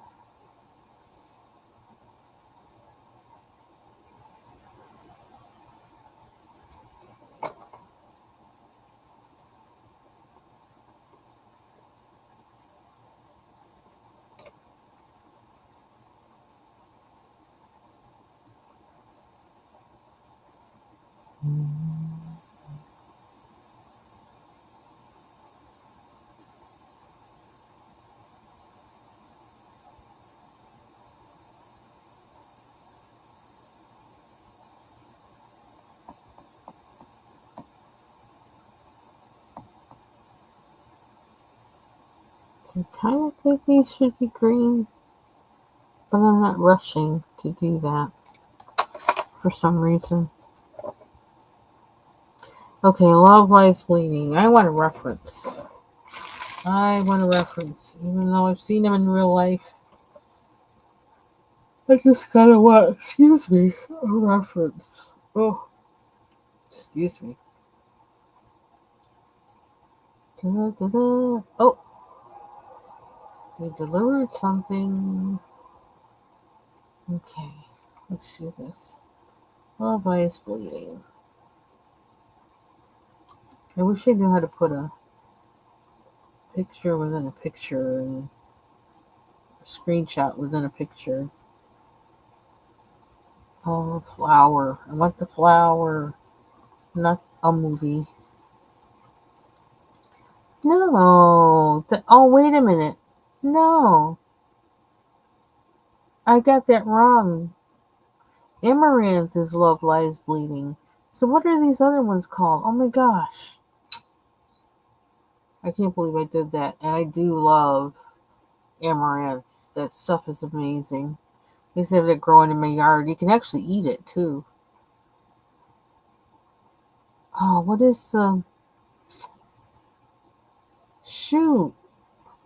Speaker 1: So I kind of think these should be green, but I'm not rushing to do that for some reason. Okay, Love Lies Bleeding. I want a reference. Even though I've seen him in real life. I just gotta want, excuse me, a reference. Oh, excuse me. Da-da-da-da. Oh, they delivered something. Okay, let's see this. Love Lies Bleeding. I wish I knew how to put a picture within a picture and a screenshot within a picture. Oh, flower. I want the flower, not a movie. No. Oh, wait a minute. No. I got that wrong. Amaranth is Love Lies Bleeding. So what are these other ones called? Oh my gosh. I can't believe I did that. And I do love amaranth. That stuff is amazing. I used to have it growing in my yard. You can actually eat it too. Oh, what is the... Shoot.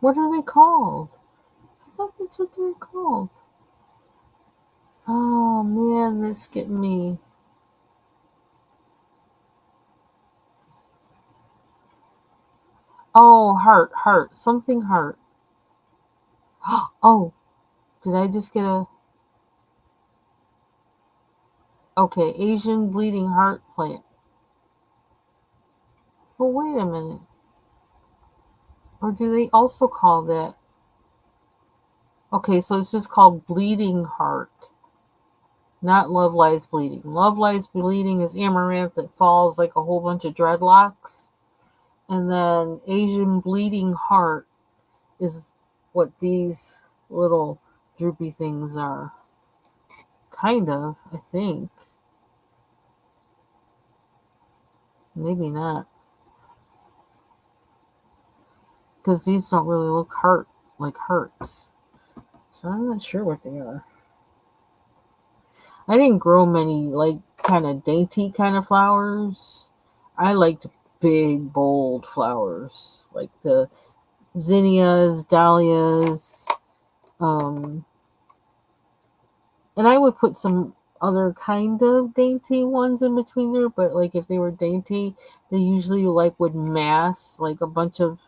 Speaker 1: What are they called? I thought that's what they were called. Oh man, that's getting me. Oh, heart. Something heart. Oh, did I just get a... Okay, Asian bleeding heart plant. Well, wait a minute. Or do they also call that? Okay, so it's just called bleeding heart, not Love Lies Bleeding. Love Lies Bleeding is amaranth that falls like a whole bunch of dreadlocks. And then Asian bleeding heart is what these little droopy things are. Kind of, I think. Maybe not. Because these don't really look like hearts. So I'm not sure what they are. I didn't grow many like kind of dainty kind of flowers. I liked big, bold flowers like the zinnias, dahlias, um, and I would put some other kind of dainty ones in between there. But like if they were dainty, they usually like would mass like a bunch of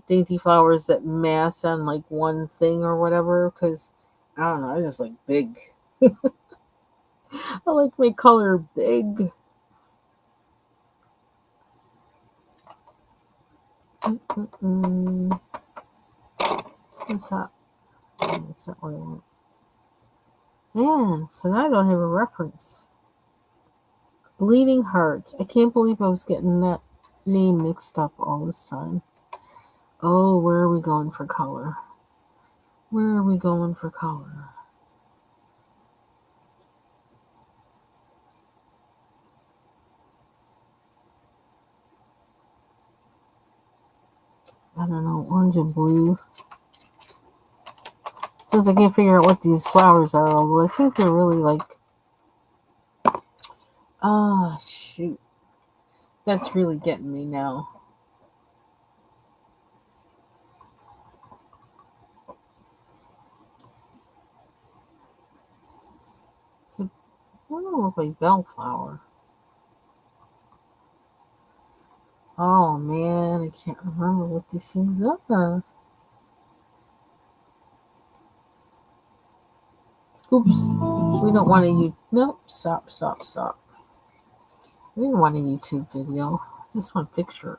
Speaker 1: dainty flowers that mass on like one thing or whatever. Because I don't know, I just like big. I like my color big. Mm-mm-mm. What's that? That's not what I want. Man, so now I don't have a reference. Bleeding Hearts. I can't believe I was getting that name mixed up all this time. Oh, where are we going for color? Where are we going for color? I don't know, orange and blue. Since I can't figure out what these flowers are, although I think they're really like... Ah, shoot. That's really getting me now. So, I don't look like bellflower. Oh man, I can't remember what these things are. Oops. We don't want to use... Nope. Stop. We didn't want a YouTube video. Just one picture.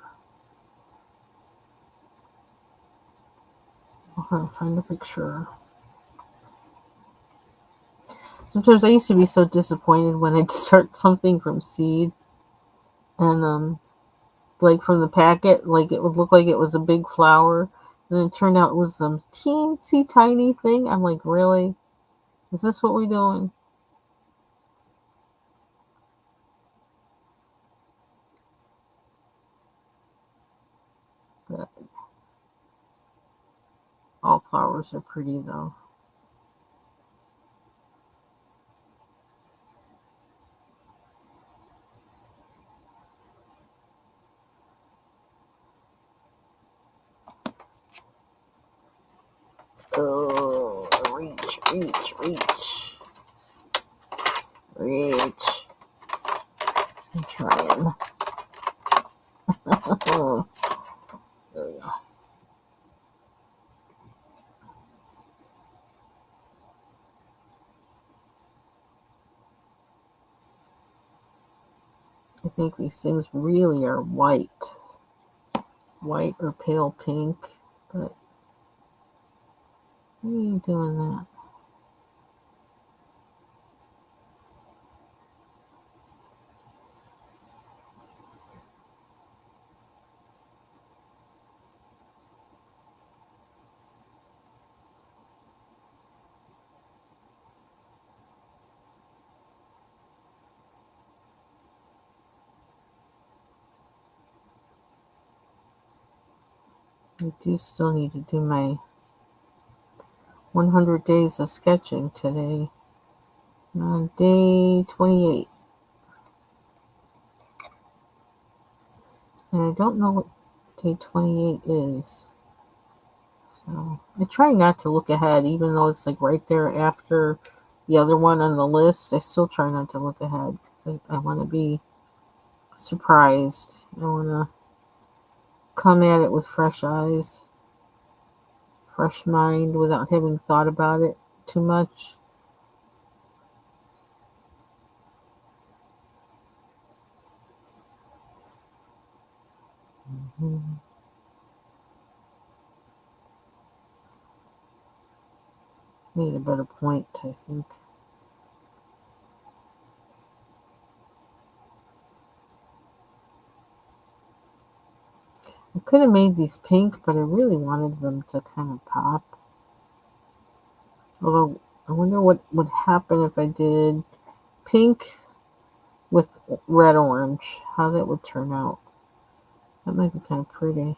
Speaker 1: I'll find a picture. Sometimes I used to be so disappointed when I'd start something from seed and like from the packet, like it would look like it was a big flower, and then it turned out it was some teensy tiny thing. I'm like, really? Is this what we're doing? But all flowers are pretty though. Oh, reach. I'm trying. Oh, there we go. I think these things really are white or pale pink, but why are you doing that? I do still need to do my 100 days of sketching today. I'm on day 28. And I don't know what day 28 is. So I try not to look ahead, even though it's like right there after the other one on the list. I still try not to look ahead because I want to be surprised. I want to come at it with fresh eyes, fresh mind, without having thought about it too much. Mm-hmm. Need a better point, I think. I could have made these pink, but I really wanted them to kind of pop. Although, I wonder what would happen if I did pink with red orange. How that would turn out. That might be kind of pretty.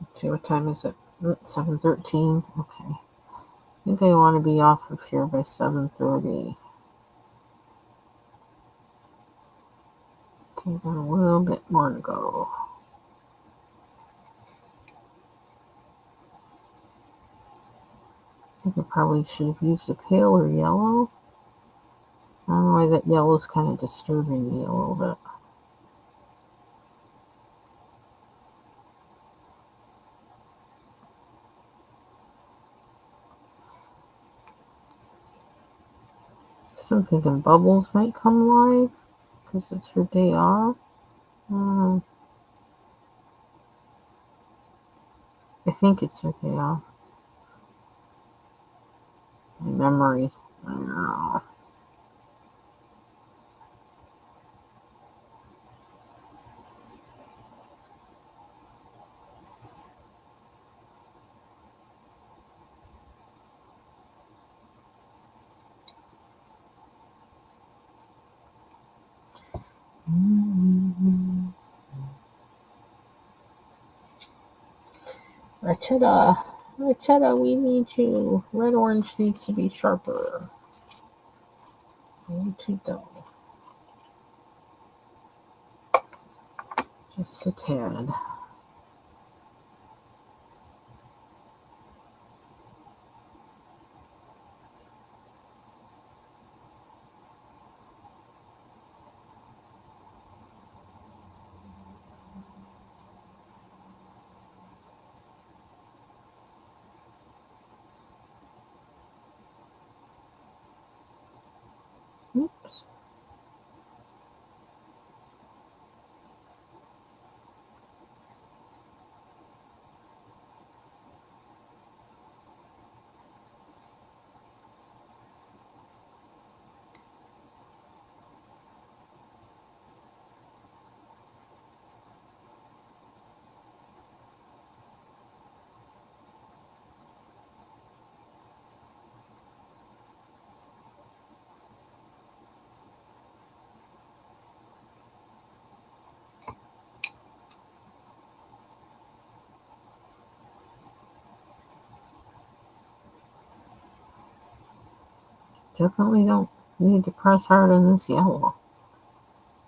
Speaker 1: Let's see, what time is it? 7:13. Okay. I think I want to be off of here by 7:30. Okay, got a little bit more to go. I think I probably should have used a paler yellow. I don't know why that yellow's kind of disturbing me a little bit. So I'm thinking Bubbles might come live because it's her day off. I think it's her day off. My memory. I don't know. Rachetta, we need you. Red orange needs to be sharper. Way too dull. Just a tad. Oops. Definitely don't need to press hard on this yellow.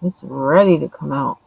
Speaker 1: It's ready to come out.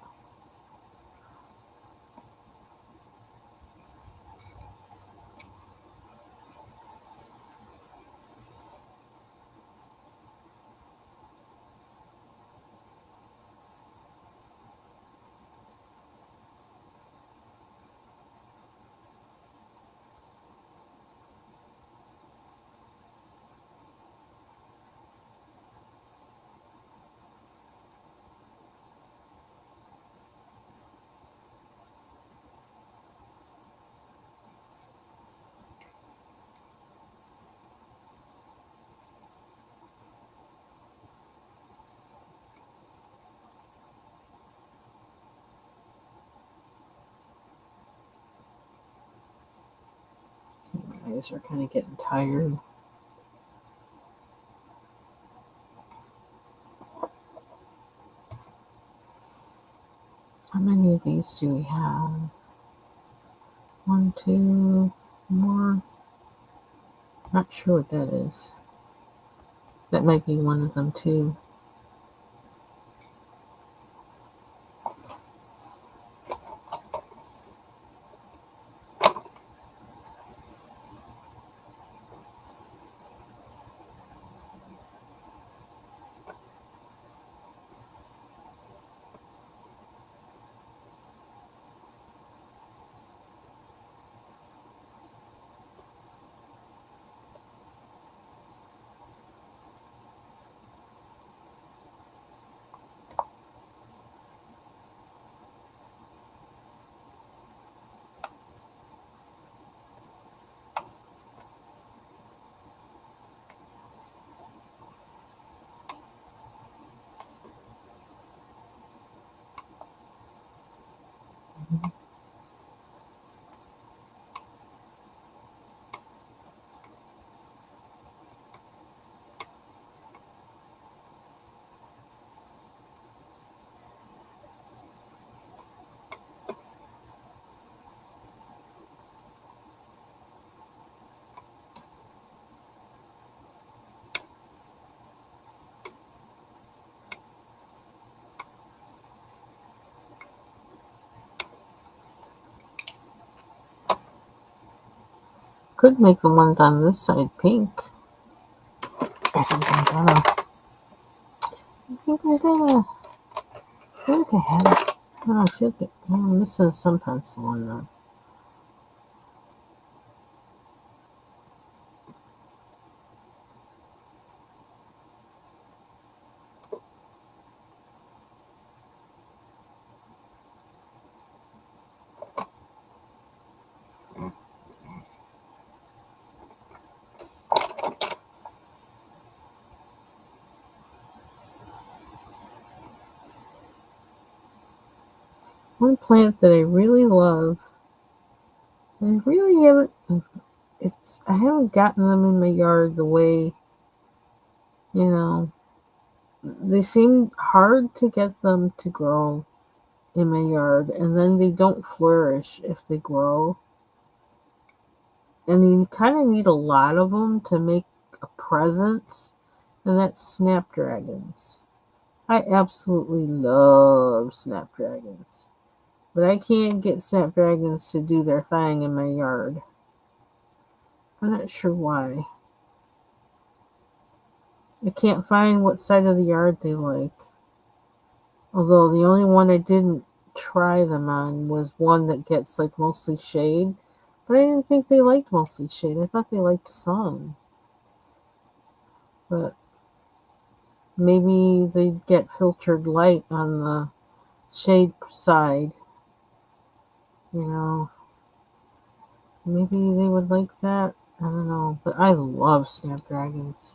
Speaker 1: My eyes are kind of getting tired. How many of these do we have? 1, 2 more. Not sure what that is. That might be one of them too. Could make the ones on this side pink. I think I'm gonna. I think I had it. Oh, I feel like I'm missing some pencil on there. One plant that I really love, and I really haven't. I haven't gotten them in my yard the way, you know. They seem hard to get them to grow in my yard, and then they don't flourish if they grow. And you kind of need a lot of them to make a presence, and that's snapdragons. I absolutely love snapdragons, but I can't get snapdragons to do their thing in my yard. I'm not sure why. I can't find what side of the yard they like. Although the only one I didn't try them on was one that gets like mostly shade. But I didn't think they liked mostly shade. I thought they liked sun. But maybe they get filtered light on the shade side. You know, maybe they would like that. I don't know. But I love snapdragons.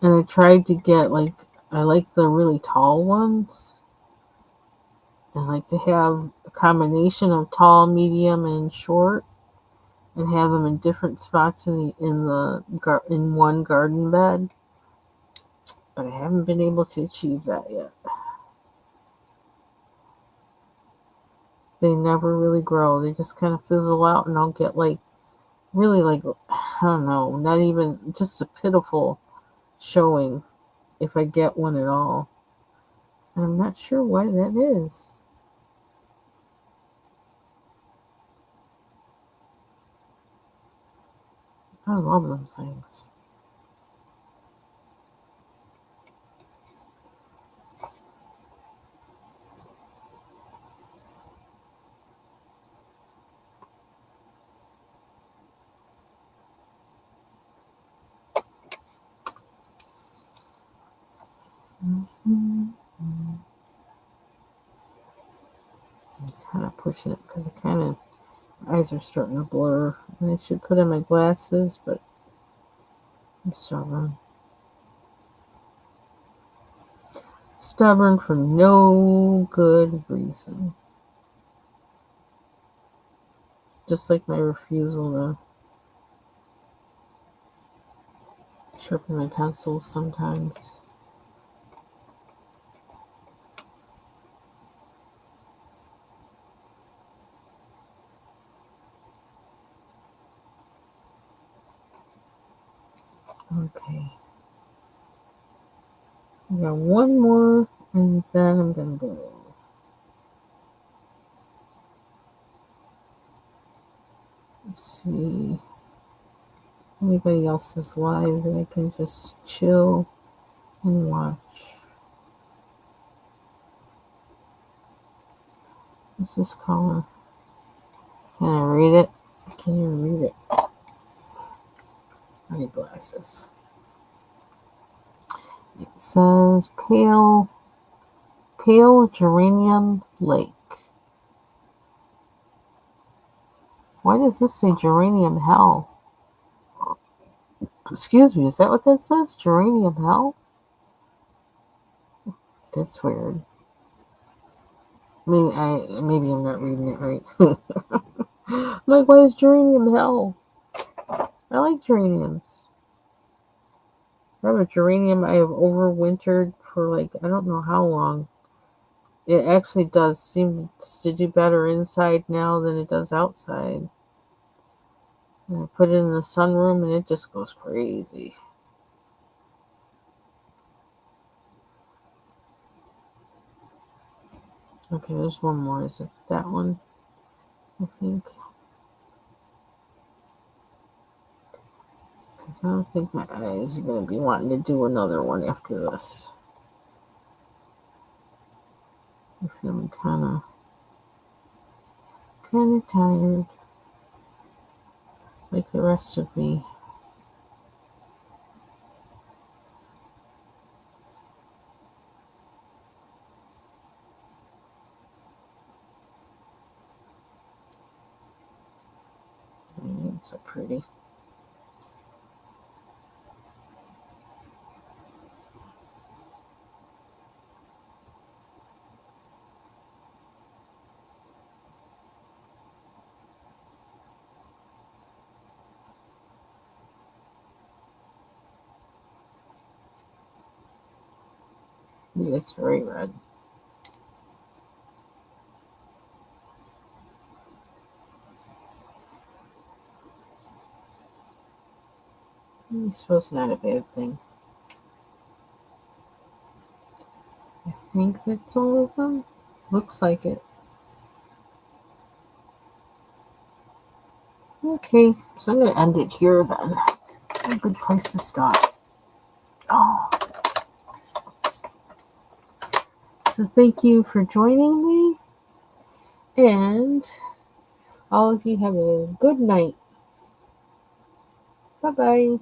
Speaker 1: And I tried to get I like the really tall ones. I like to have a combination of tall, medium, and short, and have them in different spots in one garden bed. But I haven't been able to achieve that yet. They never really grow. They just kind of fizzle out, and I'll get really I don't know, not even just a pitiful showing if I get one at all. And I'm not sure why that is. I love them things. Mm-hmm. I'm kind of pushing it because my eyes are starting to blur. And I should put on my glasses, but I'm stubborn. Stubborn for no good reason. Just like my refusal to sharpen my pencils sometimes. Okay. I got one more, and then I'm gonna go. Let's see. Anybody else's live that I can just chill and watch. What's this color? Can I read it? Can you read it? I need glasses. It says pale geranium lake. Why does this say geranium hell? Excuse me, is that what that says? Geranium hell? That's weird. Maybe I'm not reading it right. I'm like, why is geranium hell? I like geraniums. I have a geranium I have overwintered for I don't know how long. It actually does seem to do better inside now than it does outside. And I put it in the sunroom and it just goes crazy. Okay, there's one more. Is it that one? I think. Because I don't think my eyes are going to be wanting to do another one after this. I'm feeling kind of tired. Like the rest of me. It's so pretty. Ooh, that's very red. I suppose not a bad thing. I think that's all of them. Looks like it. Okay, so I'm going to end it here then. A good place to stop. Oh, so thank you for joining me, and all of you have a good night. Bye bye.